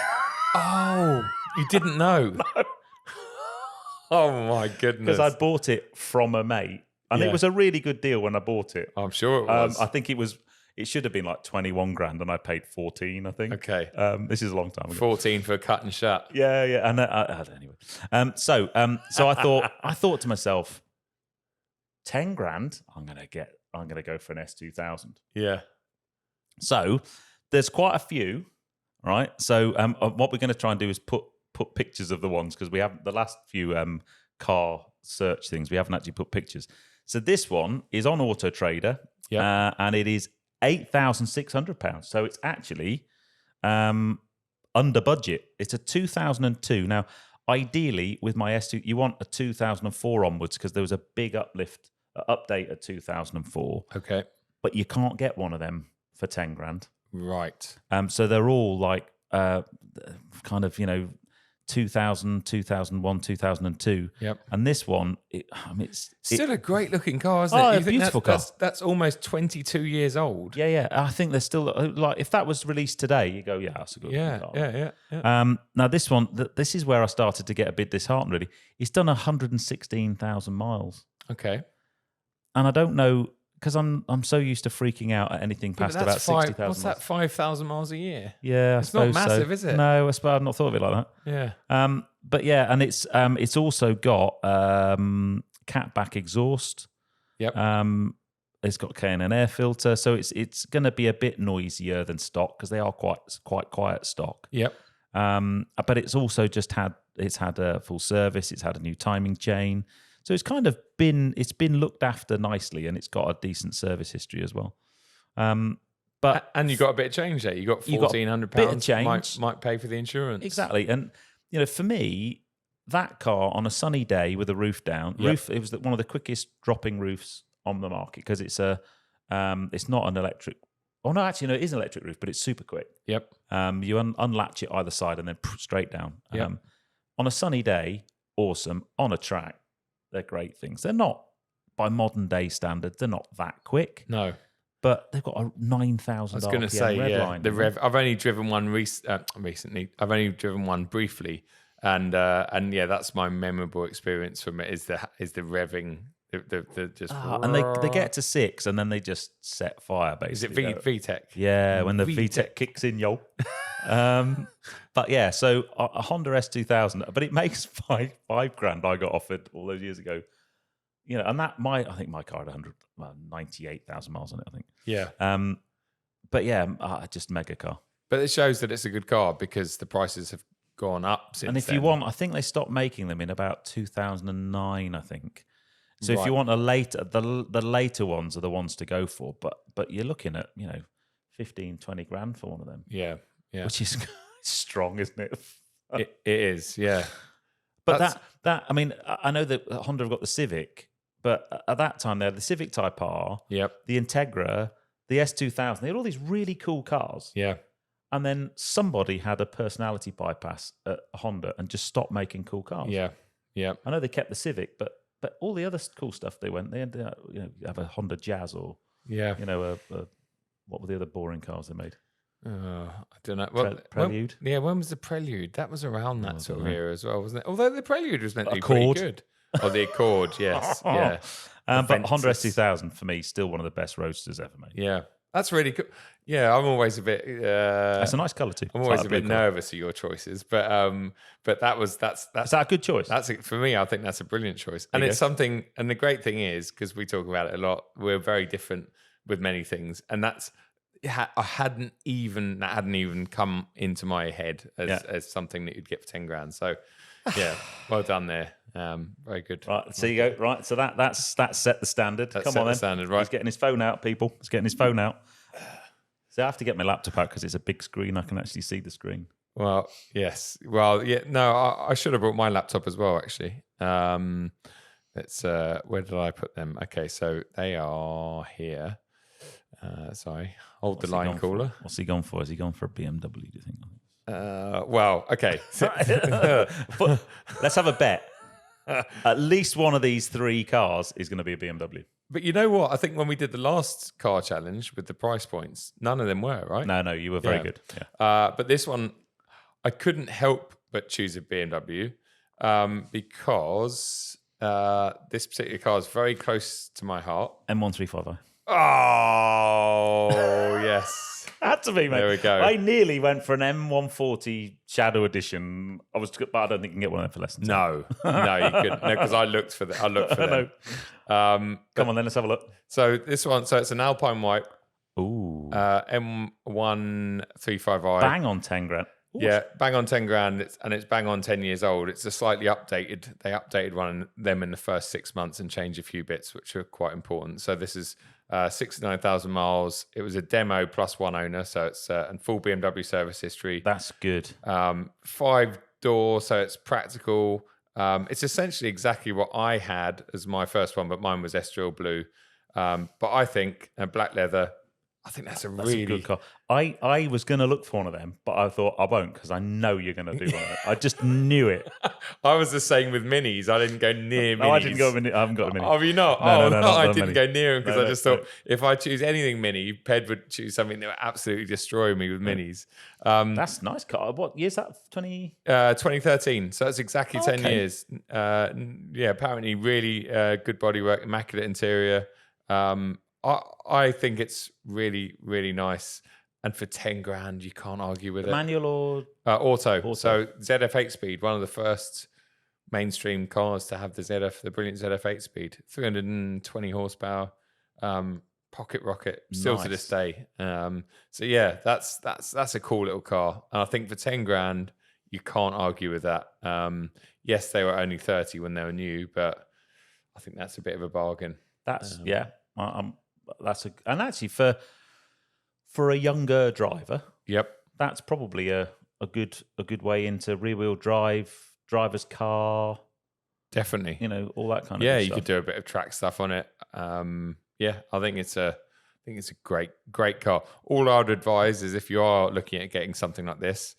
Oh, you didn't know? No. Oh my goodness! Because I bought it from a mate, and it was a really good deal when I bought it. I'm sure it was. I think it should have been like 21 grand, and I paid 14. I think. Okay. This is a long time ago. 14 for a cut and shut. Yeah. And anyway, so I thought to myself, 10 grand. I'm gonna go for an S2000. Yeah. So there's quite a few, right? So what we're going to try and do is put pictures of the ones, because we have the last few car search things. We haven't actually put pictures. So this one is on Auto Trader, and it is £8,600. So it's actually under budget. It's a 2002. Now, ideally, with my S2, you want a 2004 onwards, because there was a big update at 2004. Okay. But you can't get one of them for 10 grand. Right. So they're all like kind of, 2000, 2001, 2002. Yep. And this one, it's still a great looking car, isn't it? Oh, You a think beautiful car. That's almost 22 years old. Yeah. I think they're still like, if that was released today, you go, yeah, that's a good car. Yeah. Now this one, this is where I started to get a bit disheartened. Really, it's done 116,000 miles, Okay. and I don't know, because I'm so used to freaking out at anything past about 60,000. What's that? 5,000 miles a year. Yeah, it's not massive, is it? No, I suppose I've not thought of it like that. Yeah. But yeah, and it's also got catback exhaust. Yep. It's got K&N air filter, so it's going to be a bit noisier than stock, because they are quite quiet stock. Yep. But it's also had a full service. It's had a new timing chain. So it's kind of been looked after nicely, and it's got a decent service history as well. And you got a bit of change there. You got £1,400. Bit of change. Might pay for the insurance. Exactly. And for me, that car on a sunny day with a roof down, it was one of the quickest dropping roofs on the market, because it's it's not an electric. Oh no, actually no, it is an electric roof, but it's super quick. Yep. You unlatch it either side and then straight down. Yep. On a sunny day, awesome. On a track, they're great things. They're not, by modern day standards, they're not that quick. No. but they've got a 9,000 I was going to RPM say, red yeah, line. the rev. I've only driven one recently. I've only driven one briefly, and yeah, that's my memorable experience from it. Is the revving, the just. And they get to 6 and then they just set fire. Basically, Is it VTEC? Yeah, when the VTEC. VTEC kicks in, yo. But yeah, so a Honda S2000, but it makes five grand. I got offered all those years ago. And I think my car had 98,000 miles on it. I think. Yeah. But yeah, just mega car. But it shows that it's a good car because the prices have gone up since. And if you want, I think they stopped making them in about 2009. I think. So if you want the later ones are the ones to go for. But you're looking at 15, 20 grand for one of them. Yeah. Which is strong, isn't it? It is, yeah. But that I mean, I know that Honda have got the Civic, but at that time they had the Civic Type R, yep, the Integra, the S2000. They had all these really cool cars. Yeah. And then somebody had a personality bypass at Honda and just stopped making cool cars. Yeah. Yeah. I know they kept the Civic, but all the other cool stuff they had have a Honda Jazz or what were the other boring cars they made? I don't know. Well, Prelude? When was the Prelude? That was around that sort of era as well, wasn't it? Although the Prelude was meant to be pretty Accord. good. Oh, the Accord, yes. Yeah. But Honda S2000, for me, is still one of the best roadsters ever made. Yeah. That's really cool. Yeah, I'm always a bit... that's a nice colour too. I'm always a bit nervous of your choices, but that's... Is that a good choice? For me, I think that's a brilliant choice. And it's something... And the great thing is, because we talk about it a lot, we're very different with many things. And that's... that hadn't even come into my head as something that you'd get for 10 grand. So, yeah, well done there. Very good. Right, so you go. Right, so that's set the standard. Come on, then. Standard, right? He's getting his phone out, people. He's getting his phone out. So I have to get my laptop out because it's a big screen. I can actually see the screen. Well, yes. Well, yeah. No, I should have brought my laptop as well. Actually, let's. Where did I put them? Okay, so they are here. Sorry, hold the line caller. What's he gone for? Is he gone for a BMW, do you think? Well, okay. But let's have a bet. At least one of these 3 cars is going to be a BMW. But you know what? I think when we did the last car challenge with the price points, none of them were, right? No, you were very good. Yeah. But this one, I couldn't help but choose a BMW because this particular car is very close to my heart. M1350. Oh, yes. Had to be, mate. There we go. I nearly went for an M140 Shadow Edition. But I don't think you can get one of them for less than 10. No, you couldn't. No, because I looked for them. Come on, then let's have a look. So this one, it's an Alpine White. Ooh. M135i. Bang on 10 grand. Ooh. Yeah, bang on 10 grand, and it's bang on 10 years old. It's a slightly updated. They updated one of them in the first 6 months and changed a few bits, which are quite important. So this is 69,000 miles. It was a demo plus one owner, so it's and full BMW service history. That's good. 5-door, so it's practical. It's essentially exactly what I had as my first one, but mine was Estoril blue. But I think black leather. I think that's a really good car. I was going to look for one of them, but I thought I won't because I know you're going to do one of them. I just knew it. I was the same with minis. I didn't go near minis. No, I didn't go mini. I haven't got a mini. Oh, have you not? No, I didn't go near them because I just thought if I choose anything mini, Ped would choose something that would absolutely destroy me with minis. That's a nice car. What year is that? 2013. So that's exactly 10 years. Apparently really good bodywork, immaculate interior. I think it's really, really nice. And for 10 grand, you can't argue with it. Manual or? Auto. So ZF 8-speed, one of the first mainstream cars to have the brilliant ZF 8-speed. 320 horsepower, pocket rocket, still to this day. So yeah, that's a cool little car. And I think for 10 grand, you can't argue with that. Yes, they were only 30 when they were new, but I think that's a bit of a bargain. That's, and actually for a younger driver, that's probably a good way into rear wheel drive, driver's car. Definitely, all that kind of stuff. You could do a bit of track stuff on it. I think it's a great car. All I'd advise is if you are looking at getting something like this,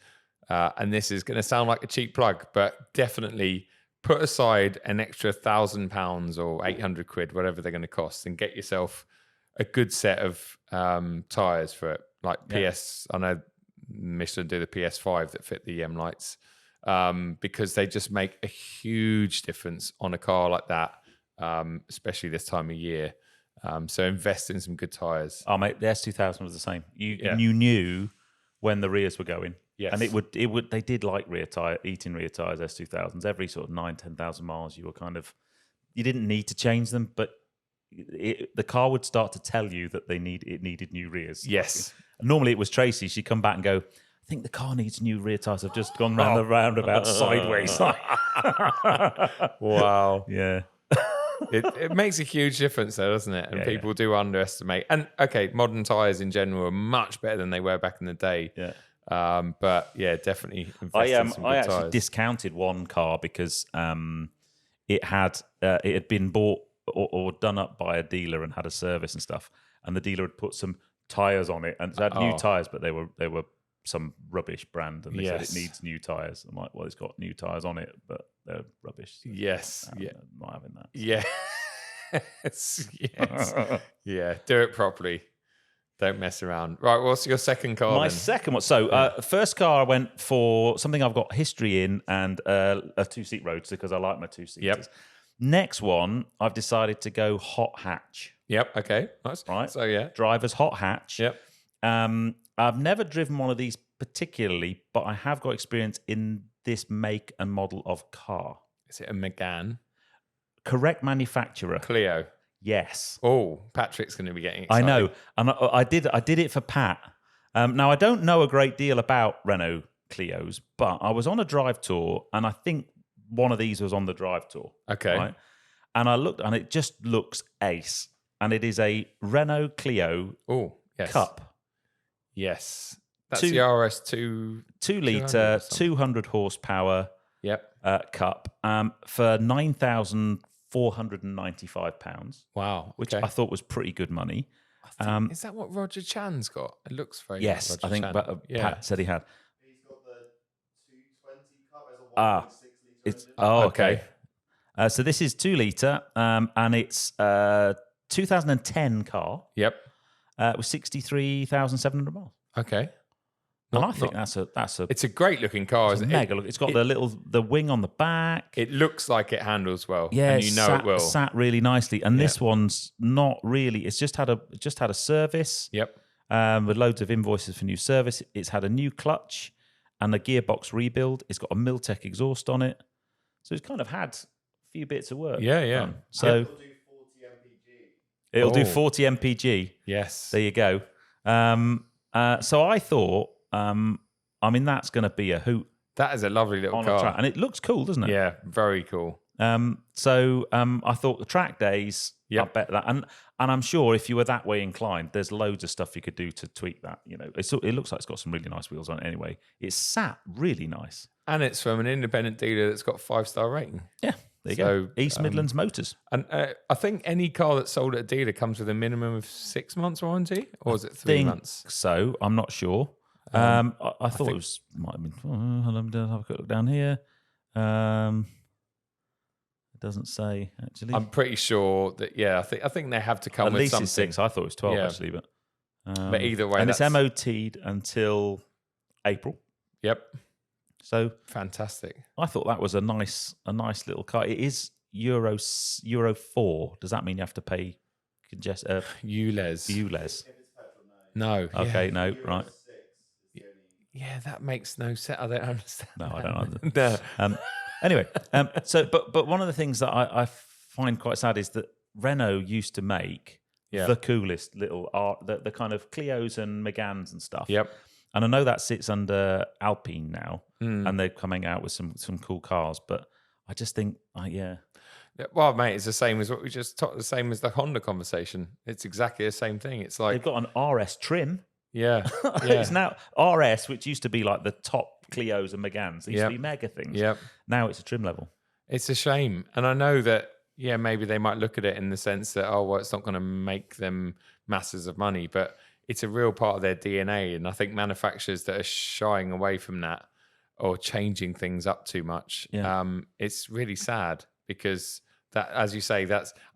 and this is going to sound like a cheap plug, but definitely put aside an extra £1,000 or 800 quid, whatever they're going to cost, and get yourself a good set of tires for it. Like Yeah. PS, I know Michelin do the PS5 that fit the EM lights, because they just make a huge difference on a car like that, especially this time of year. So invest in some good tires. Oh mate, the S2000 was the same. Yeah. You knew when the rears were going. Yes. And it would they did like eating rear tires, S2000s. Every sort of 10,000 miles you you didn't need to change them, but the car would start to tell you that it needed new rears. Yes. Normally it was Tracy. She'd come back and go, I think the car needs new rear tires. I've just gone round the roundabout sideways. Wow. Yeah. It makes a huge difference though, doesn't it? And Yeah, people do underestimate. And okay, modern tyres in general are much better than they were back in the day. Yeah. But yeah, definitely invest in some good I actually tyres. discounted one car because it had been bought or done up by a dealer and had a service and stuff, and the dealer had put some tires on it, and it had new tires, but they were some rubbish brand, and they said it needs new tires. I'm like, well, it's got new tires on it, but they're rubbish. So Yes. I'm not having that. Yeah. Yes. Yeah. Do it properly. Don't mess around. Right. What's your second car? My then? second one. So, first car I went for something I've got history in, and a two-seat roadster because I like my two-seaters. Yep. Next one, I've decided to go hot hatch. Yep. Okay. Nice. Right. So yeah. Driver's hot hatch. Yep. I've never driven one of these particularly, but I have got experience in this make and model of car. Is it a Megane? Correct manufacturer. Clio. Yes. Oh, Patrick's going to be getting excited. I know. And I did it for Pat. Now, I don't know a great deal about Renault Clios, but I was on a drive tour, and I think one of these was on the drive tour. Okay. Right? And I looked, and it just looks ace. And it is a Renault Clio Cup. Yes. That's the RS2. 2 litre, 200 horsepower Cup for £9,495. Wow. Which I thought was pretty good money. Is that what Roger Chan's got? It looks very yes, like Roger I think Chan. Pat said he had. He's got the 220 Cup as a 1.6 litre engine. Okay. So this is 2 litre, and it's 2010 car. Yep. With 63,700 miles. Okay. And I think that's a. It's a great looking car, isn't it? Mega look. It's got the wing on the back. It looks like it handles well. Yeah, and you know it will. Sat really nicely. And this one's not really. It's just had a service. Yep. With loads of invoices for new service. It's had a new clutch and a gearbox rebuild. It's got a Miltech exhaust on it. So it's kind of had a few bits of work. Yeah. done. So It'll do 40 mpg. it'll do 40 mpg. Yes. There you go. So I thought, that's going to be a hoot That is a lovely little on car. a track. And it looks cool, doesn't it? Yeah, very cool. So I thought the track days, I bet that. And I'm sure if you were that way inclined, there's loads of stuff you could do to tweak that. You know, it looks like it's got some really nice wheels on it anyway. It's sat really nice. And it's from an independent dealer that's got 5-star rating. Yeah, there you go. East Midlands Motors. And I think any car that's sold at a dealer comes with a minimum of 6 months warranty, or is it 3 months? So I'm not sure. I thought it was might have been. Have a quick look down here. It doesn't say actually. I'm pretty sure that I think they have to come At with least something. it's 6. I thought it was 12 actually, but either way, and it's MOT'd until April. Yep. So Fantastic. I thought that was a nice little car. It is Euro 4. Does that mean you have to pay ULEZ. ULEZ? If it's petrol, No. Okay, Yeah. no, Euro right. 6 is the only... Yeah, that makes no sense. I don't understand. No, I don't No. Anyway, so but one of the things that I find quite sad is that Renault used to make the coolest little the kind of Clios and Meganes and stuff. Yep. And I know that sits under Alpine now, and they're coming out with some cool cars. But I just think, Well, mate, it's the same as what we just talked. The same as the Honda conversation. It's exactly the same thing. It's like they've got an RS trim. yeah. It's now RS, which used to be like the top Clios and Meganes. They used to be mega things. Yep. Now it's a trim level. It's a shame. And I know that, maybe they might look at it in the sense that, it's not going to make them masses of money, but it's a real part of their DNA. And I think manufacturers that are shying away from that or changing things up too much, it's really sad because that, as you say,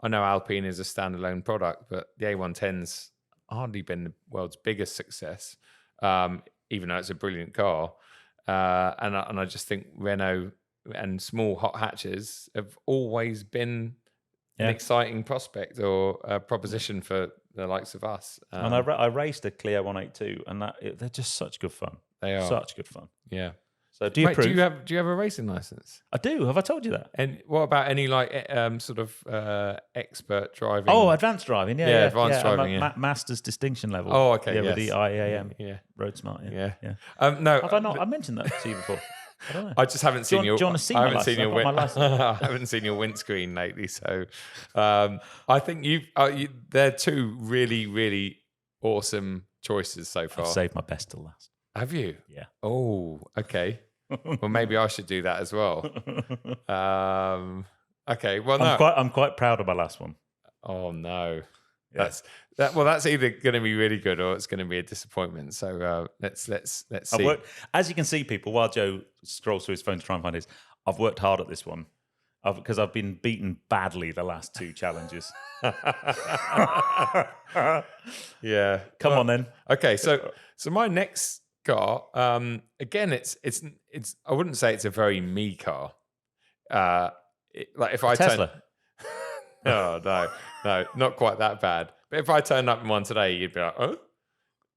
I know Alpine is a standalone product, but the A110's hardly been the world's biggest success, even though it's a brilliant car. And I just think Renault and small hot hatches have always been an exciting prospect or a proposition for the likes of us. And I raced a Clio 182, and they're just such good fun. They are such good fun. Yeah. So do you approve? Do you have a racing license? I do. Have I told you that? And what about any like sort of expert driving? Oh, advanced driving. Yeah, advanced driving. Master's distinction level. Oh, okay. Yeah, yes. with the IAM. Yeah. Road Smart. Yeah. No, have I not? I mentioned that to you before. I don't know. I just haven't seen your. Do you want to see my license? I haven't seen your windscreen lately, so I think they're two really, really awesome choices so far. I've saved my best till last. Have you? Yeah. Oh, okay. Well, maybe I should do that as well. Okay. Well, no. I'm quite proud of my last one. Oh no. Yeah. That's either going to be really good or it's going to be a disappointment. So let's see. As you can see, people, while Joe scrolls through his phone to try and find his, I've worked hard at this one because I've been beaten badly the last two challenges. Yeah. Come on then. Okay. So my next car, again, it's I wouldn't say it's a very me car. Like if I Tesla. Oh, no, not quite that bad. But if I turned up in one today, you'd be like, oh?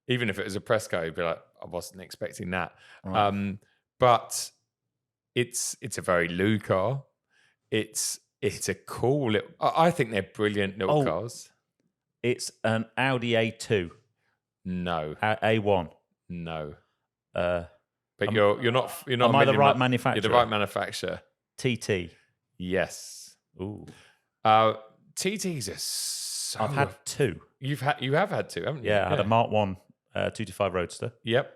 Even if it was a press car, you'd be like, I wasn't expecting that. Right. But it's a very Lou car. It's a cool little... I think they're brilliant little cars. It's an Audi A2. No. A1. No. But you're not... Am I the right manufacturer? You're the right manufacturer. TT. Yes. Ooh. TTs are so... I've had two. You have had two, haven't you? Yeah, I had a Mark 1 225 Roadster. Yep.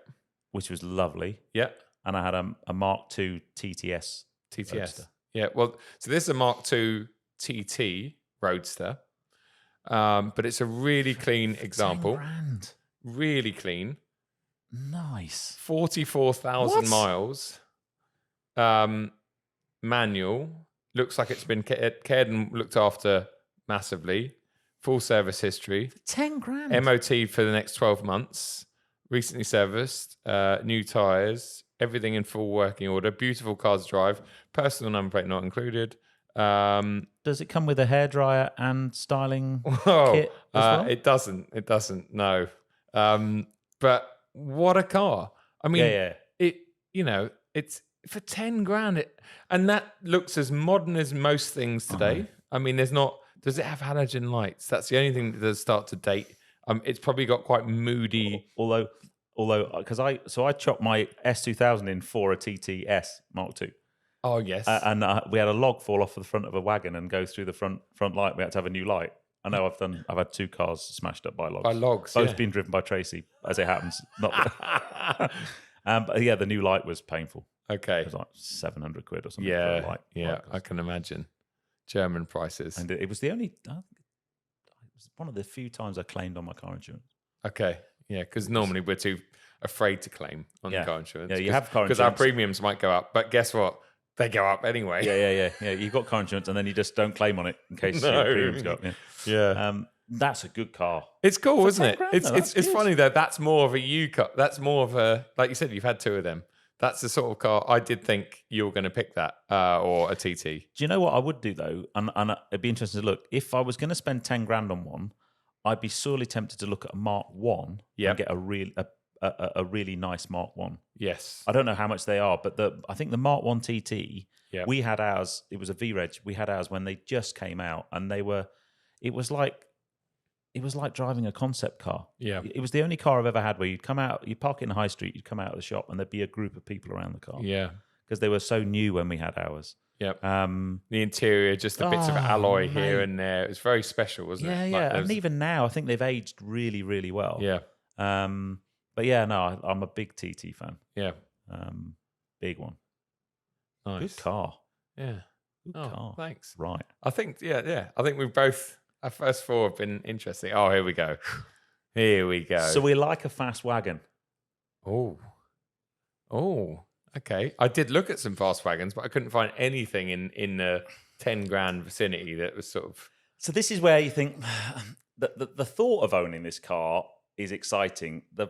Which was lovely. Yep. And I had a Mark 2 TTS. Roadster. Yeah, well, so this is a Mark 2 TT Roadster. But it's a really clean example. $10,000. Really clean. Nice. 44,000 miles. Manual. Looks like it's been cared and looked after massively. Full service history. $10,000. MOT for the next 12 months. Recently serviced. New tyres. Everything in full working order. Beautiful car to drive. Personal number plate not included. Does it come with a hairdryer and styling kit as well? It doesn't. It doesn't. No. But what a car! I mean, it's for $10,000, and that looks as modern as most things today. I mean, there's not. Does it have halogen lights? That's the only thing that does start to date. It's probably got quite moody. Although, because I chopped my S2000 in for a TTS Mark II. Oh yes, and we had a log fall off the front of a wagon and go through the front light. We had to have a new light. I know I've had two cars smashed up by logs. By logs, both being driven by Tracy, as it happens. Not. But yeah, the new light was painful. Okay, it was like £700 or something. Yeah, for a light. Yeah, I can imagine. German prices, and it was the only. It was one of the few times I claimed on my car insurance. Okay, yeah, because normally we're too afraid to claim on the car insurance. Yeah, you have car insurance because our premiums might go up, but guess what? They go up anyway. Yeah. You've got car insurance, and then you just don't claim on it in case your premiums go up. Yeah. That's a good car. It's cool, isn't it? $10,000, It's funny though. That's more of a U car. That's more of a, like you said, you've had two of them. That's the sort of car I did think you were going to pick that or a TT. Do you know what I would do though? And it'd be interesting to look. If I was going to spend $10,000 on one, I'd be sorely tempted to look at a Mark 1 and get a really nice Mark 1. Yes. I don't know how much they are, but I think the Mark 1 TT, we had ours, it was a V-Reg, we had ours when they just came out, and it was like driving a concept car. Yeah. It was the only car I've ever had where you'd park it in the high street, you'd come out of the shop, and there'd be a group of people around the car. Yeah. Because they were so new when we had ours. Yep. The interior, just the bits of alloy here and there. It was very special, wasn't it? Yeah. And even now, I think they've aged really, really well. Yeah. But yeah, no, I'm a big TT fan. Yeah. Big one. Nice. Good car. Yeah. Good car. Thanks. Right. I think, I think we've both, our first four have been interesting. Oh, here we go. Here we go. So we like a fast wagon. Oh, okay. I did look at some fast wagons, but I couldn't find anything in the $10,000 vicinity that was sort of. So this is where you think the thought of owning this car is exciting. The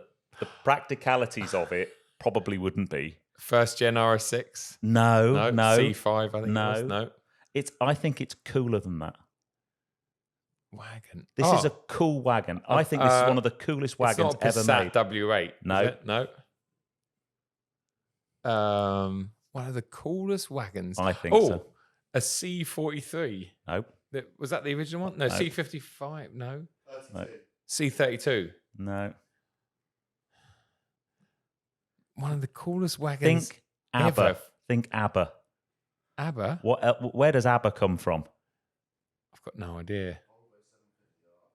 practicalities of it probably wouldn't be. First gen RS6? No. C5, I think No. it was. No. I think it's cooler than that. Wagon. This is a cool wagon. I think this is one of the coolest wagons it's ever not a made. Passat W8. No. Is it? No. One of the coolest wagons. I think so. A C43. No. Was that the original one? No, C55. No. 32. C32. No. One of the coolest wagons. Think ABBA. ever. Think ABBA. ABBA? Where does ABBA come from? I've got no idea.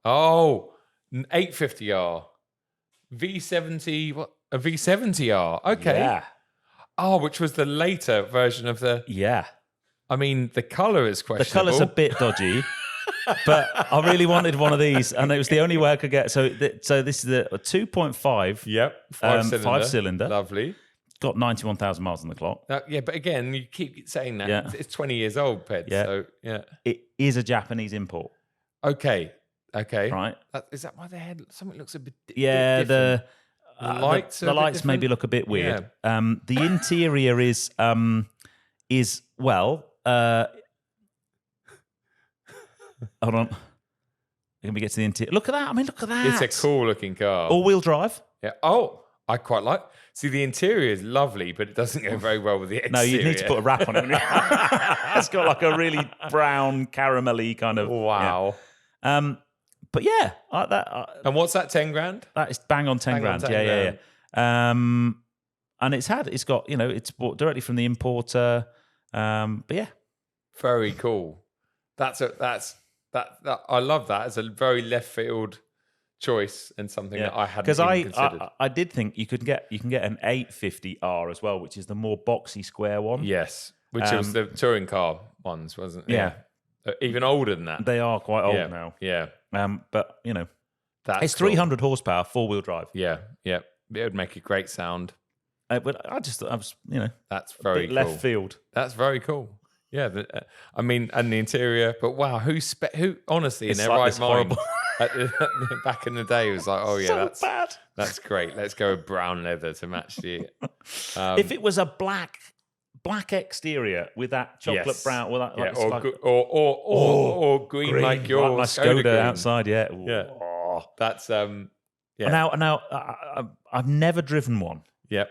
Oh, 850R. V70. What? A V70R. Okay. Yeah. Oh, which was the later version of the. Yeah. I mean, the colour is The questionable. colour's a bit dodgy, but I really wanted one of these, and it was the only way I could get. So this is a 2.5. Yep. Five cylinder. Lovely. Got 91,000 miles on the clock. Yeah, but again, you keep saying that. Yeah. It's 20 years old, Ped. Yeah. So, yeah. It is a Japanese import, Okay. right? Is that why the head? Something looks a bit. Yeah, bit different. The lights. the lights maybe look a bit weird. The interior is well. Hold on. Let me get to the interior. Look at that. I mean, look at that. It's a cool looking car. All-wheel drive. Yeah. Oh, I quite like. See, the interior is lovely, but it doesn't go very well with the exterior. No, you need to put a wrap on it. It's got like a really brown, caramelly kind of. Wow. Yeah. But yeah, And what's that? 10 grand? that is bang on 10 Bang on grand. 10 Yeah. grand. And it's got, it's bought directly from the importer. But yeah, Very cool. That I love that. It's a very left field choice and something that I hadn't even considered. I did think you can get an 850R as well, which is the more boxy square one. Yes, which was the touring car ones, wasn't it? Yeah. Even older than that. They are quite old now. Yeah. But That's it's cool. 300 horsepower, 4-wheel drive. Yeah. Yeah. It would make a great sound. But I was, That's a very bit cool. left field. That's very cool. Yeah. I mean, and the interior, but wow, who honestly in It's their like right this mind horrible- back in the day was like, oh yeah, So bad. that's great. Let's go with brown leather to match the. If it was a black exterior with that chocolate Yes. brown, well, Yeah, it's or, like- or green, like your my Skoda green. outside. Yeah. Yeah. Oh. That's yeah. Now I've never driven one, Yep.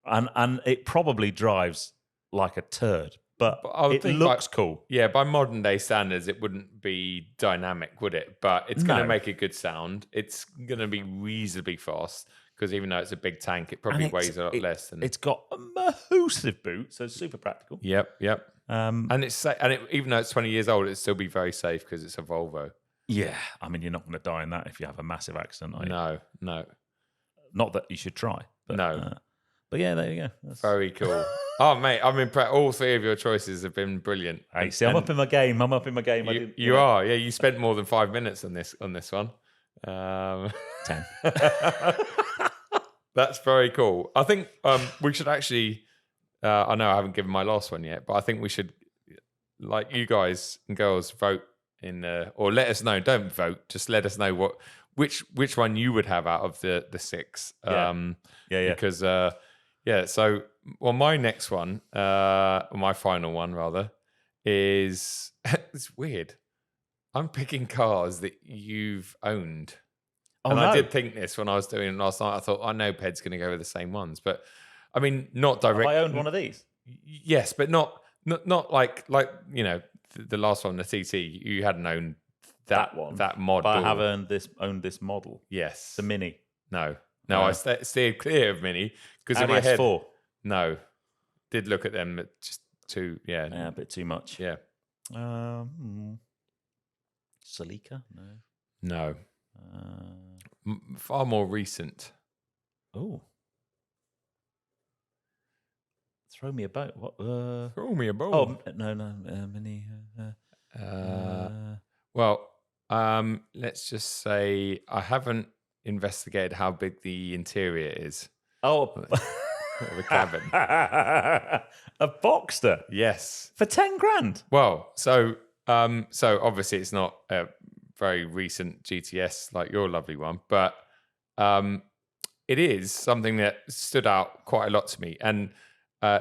and it probably drives like a turd, but I would it think looks cool. Yeah, by modern day standards, it wouldn't be dynamic, would it? But it's going to No. make a good sound. It's going to be reasonably fast because even though it's a big tank, it probably And weighs a lot less. Than It's got a massive boot, so it's super practical. Yep. Um, And even though it's 20 years old, it'd still be very safe because it's a Volvo. yeah, I mean, you're not going to die in that if you have a massive accident. Are you? No. Not that you should try. But, No. but yeah, there you go. That's... Very cool. Oh, mate, I'm impressed. All three of your choices have been brilliant. Hey, see, I'm up in my game. You are. Yeah, you spent more than 5 minutes on this one. 10. That's very cool. I think we should actually. I know I haven't given my last one yet, but I think we should, like you guys and girls, vote in, or let us know. Don't vote. Just let us know which one you would have out of the six. Yeah. Because So, well, my next one, my final one rather, is it's weird. I'm picking cars that you've owned. Oh, And no. I did think this when I was doing it last night. I thought, I know Ped's going to go with the same ones. But, I mean, not Have direct. I owned one of these? Yes, but not like the last one, the TT. You hadn't owned That one. that mod. But I have owned this model. Yes. The Mini. No. No. I steered clear of Mini because in Audi my head. S4. No. Did look at them, but just too. Yeah. Yeah, a bit too much. Yeah. Celica? No. No. Far more recent. Oh. Throw me a boat. What? Throw me a bone. Oh, no. Mini. Well, let's just say I haven't investigated how big the interior is Oh. of the cabin. A Boxster Yes. for 10 grand. Well, so obviously it's not very recent GTS like your lovely one, but it is something that stood out quite a lot to me. And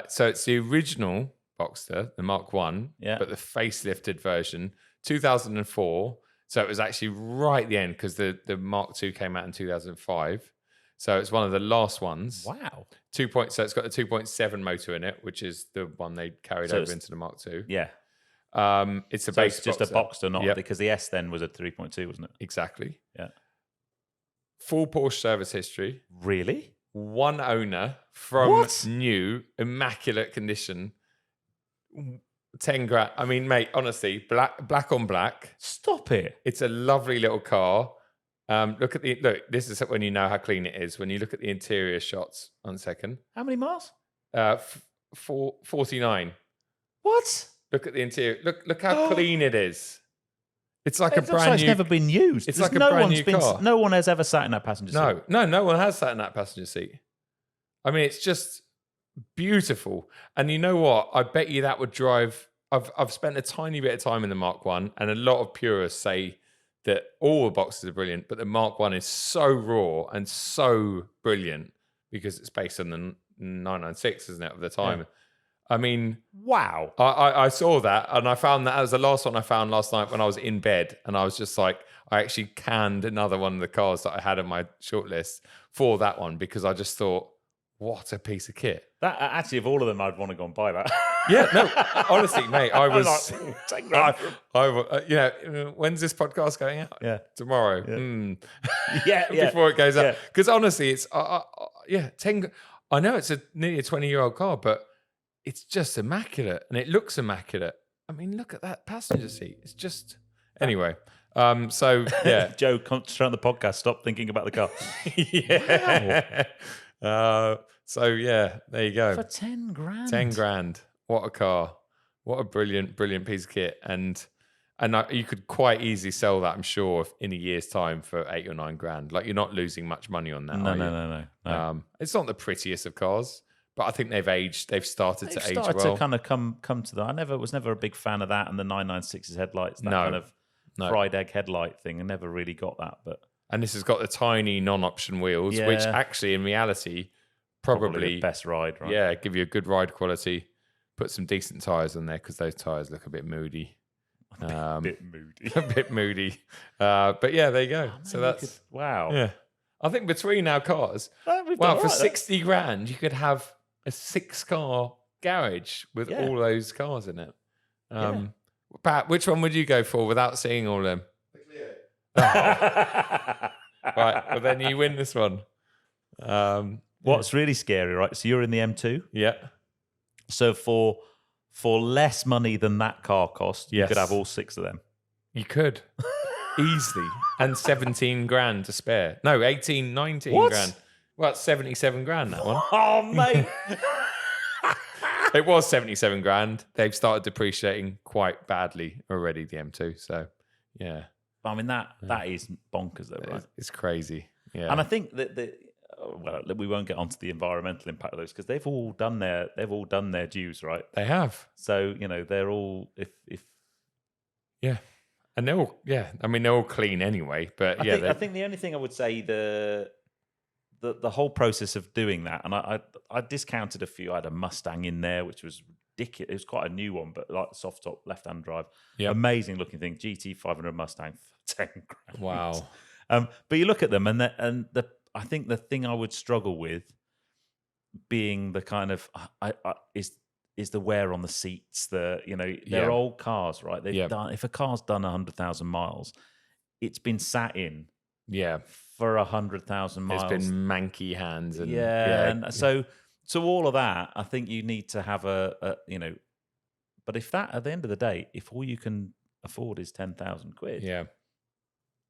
so it's the original Boxster, the Mark 1, but the facelifted version, 2004. So it was actually right at the end because the Mark 2 came out in 2005. So it's one of the last ones. Wow. So it's got a 2.7 motor in it, which is the one they carried over into the Mark 2. Yeah. It's a So base it's just Boxster. a Boxster, not because the S then was a 3.2, wasn't it? Exactly. Yeah. Full Porsche service history. Really? One owner from What? new, immaculate condition. 10 grand. I mean, mate, honestly, black on black. Stop it. It's a lovely little car. Look. This is when you know how clean it is. When you look at the interior shots. 1 second. How many miles? 49. What? Look at the interior. Look how clean it is. It's like a It looks brand like new. it's never been used. It's There's like a brand new car. No one has ever sat in that passenger seat. No one has sat in that passenger seat. I mean, it's just beautiful. And you know what? I bet you that would drive. I've spent a tiny bit of time in the Mark 1, and a lot of purists say that all the Boxsters are brilliant, but the Mark 1 is so raw and so brilliant because it's based on the 996, isn't it, of the time? Yeah. I mean, wow. I saw that, and I found that was the last one I found last night when I was in bed, and I was just like, I actually canned another one of the cars that I had on my shortlist for that one because I just thought, what a piece of kit. That actually, of all of them, I'd want to go and buy that. Yeah, no, honestly, mate, I was. When's this podcast going out? Yeah, tomorrow. Yeah. Before it goes out, because honestly, it's 10. I know it's nearly a 20-year-old car, but it's just immaculate, and it looks immaculate. I mean, look at that passenger seat. It's just anyway. So yeah, Joe, concentrate on the podcast. Stop thinking about the car. Yeah. Wow. So yeah, there you go. For 10 grand. 10 grand. What a car. What a brilliant piece of kit. And you could quite easily sell that, I'm sure, in a year's time for 8 or 9 grand. Like, you're not losing much money on that. No. It's not the prettiest of cars, but I think they've aged. They've started to age well. To kind of come to that. I was never a big fan of that and the 996's headlights. That kind of fried egg headlight thing. I never really got that. And this has got the tiny non-option wheels, which actually, in reality, probably the best ride, right? Yeah, give you a good ride quality. Put some decent tyres on there because those tyres look a bit moody. A bit moody. A bit moody. But yeah, there you go. So that's... wow. Yeah. I think between our cars, for 60 grand, you could have a 6-car garage with all those cars in it. Pat, which one would you go for without seeing all of them? Right, well then you win this one. What's really scary, right? So you're in the M2. Yeah. So for less money than that car cost, you could have all 6 of them. You could easily, and 17 grand to spare. No, 18, 19 grand. Well, it's 77 grand that one. Oh mate. It was 77 grand. They've started depreciating quite badly already, the M2. So yeah. I mean that is bonkers though, right? It's crazy. Yeah. And I think that we won't get onto the environmental impact of those because they've all done their dues, right? They have. So, they're all if yeah. And they're all I mean they're all clean anyway, but I think the only thing I would say the whole process of doing that, and I discounted a few. I had a Mustang in there, which was ridiculous. It was quite a new one, but like soft top, left hand drive, amazing looking thing. GT 500 Mustang for 10 grand. Wow. But you look at them, and I think the thing I would struggle with being the kind of is the wear on the seats. They're old cars, right? They've done. If a car's done 100,000 miles, it's been sat in. Yeah. For 100,000 miles. There's been manky hands. And, and so all of that, I think you need to have but if that, at the end of the day, if all you can afford is 10,000 quid,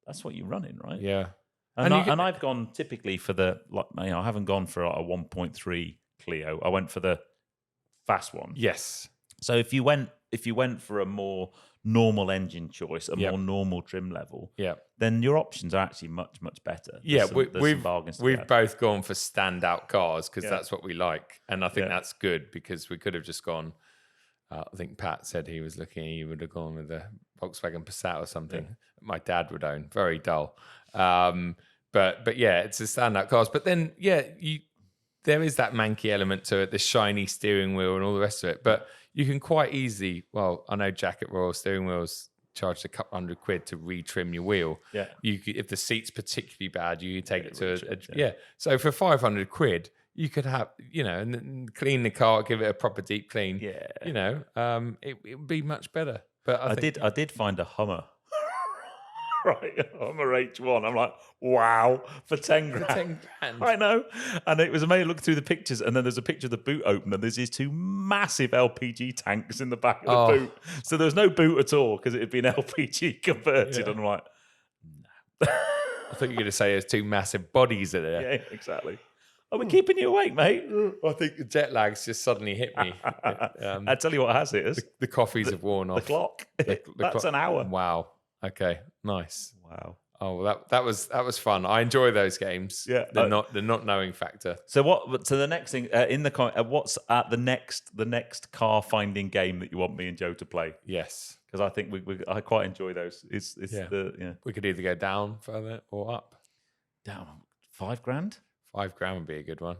that's what you're running, right? Yeah. And I've gone typically for I haven't gone for a 1.3 Clio. I went for the fast one. Yes. So if you went for a more normal engine choice, a more normal trim level, then your options are actually much, much better. We've both gone for standout cars because that's what we like. And I think that's good because we could have just gone, I think Pat said he was looking, he would have gone with the Volkswagen Passat or something. My dad would own. Very dull. But yeah, it's a standout cars. But then there is that manky element to it, the shiny steering wheel and all the rest of it. But you can quite easily. Well, I know Jacket Royal steering wheels charged a couple £100 to retrim your wheel. Yeah. If the seat's particularly bad, you can take it to retrimmed, So for £500, you could have, and clean the car, give it a proper deep clean. Yeah. It would be much better. But I did find a Hummer. Right, Hummer H1. I'm like, wow, for 10 grand. For 10 grand. I know. And it was amazing. Look through the pictures, and then there's a picture of the boot opener. There's these two massive LPG tanks in the back of the boot. So there was no boot at all because it had been LPG converted. Yeah. And I'm like, I thought you were going to say there's two massive bodies in there. yeah, exactly. Oh, we're keeping you awake, mate. I think the jet lag's just suddenly hit me. I tell you what has it is The coffees have worn off. the clock. The That's an hour. Wow. Okay. Nice. Wow. Oh, well, that was fun. I enjoy those games. Yeah. The not knowing factor. So what? So the next thing in the what's at the next car finding game that you want me and Joe to play? Yes. Because I think I quite enjoy those. It's We could either go down further or up. down £5,000. £5,000 would be a good one.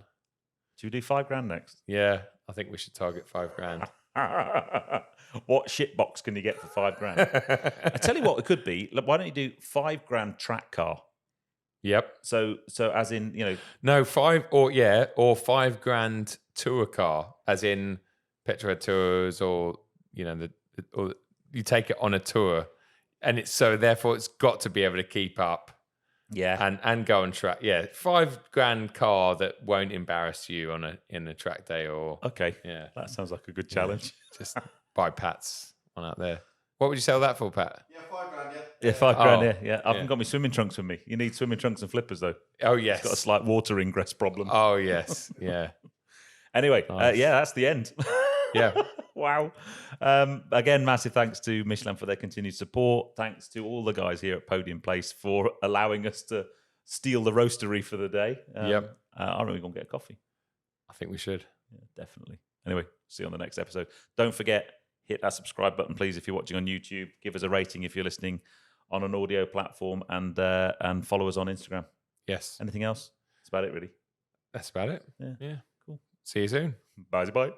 Should we do £5,000 next? Yeah, I think we should target £5,000. What shitbox can you get for £5,000? I tell you what, it could be. Why don't you do £5,000 track car? Yep. So as in No, £5,000 tour car, as in Petra Tours, or or you take it on a tour, and therefore it's got to be able to keep up. Yeah. And go on track. Yeah, £5,000 car that won't embarrass you in a track day or Okay. Yeah. That sounds like a good challenge. Just buy Pat's one out there. What would you sell that for, Pat? Yeah, £5,000. Yeah, £5,000. Oh, Yeah. I haven't got my swimming trunks with me. You need swimming trunks and flippers though. Oh yes. It's got a slight water ingress problem. Oh yes. Yeah. Anyway, Nice. that's the end. Yeah. Wow. Again, massive thanks to Michelin for their continued support. Thanks to all the guys here at Podium Place for allowing us to steal the roastery for the day. Yep. I'm really going to get a coffee. I think we should. Yeah, definitely. Anyway, see you on the next episode. Don't forget, hit that subscribe button, please, if you're watching on YouTube. Give us a rating if you're listening on an audio platform, and follow us on Instagram. Yes. Anything else? That's about it, really. That's about it. Yeah. Yeah. Cool. See you soon. Bye.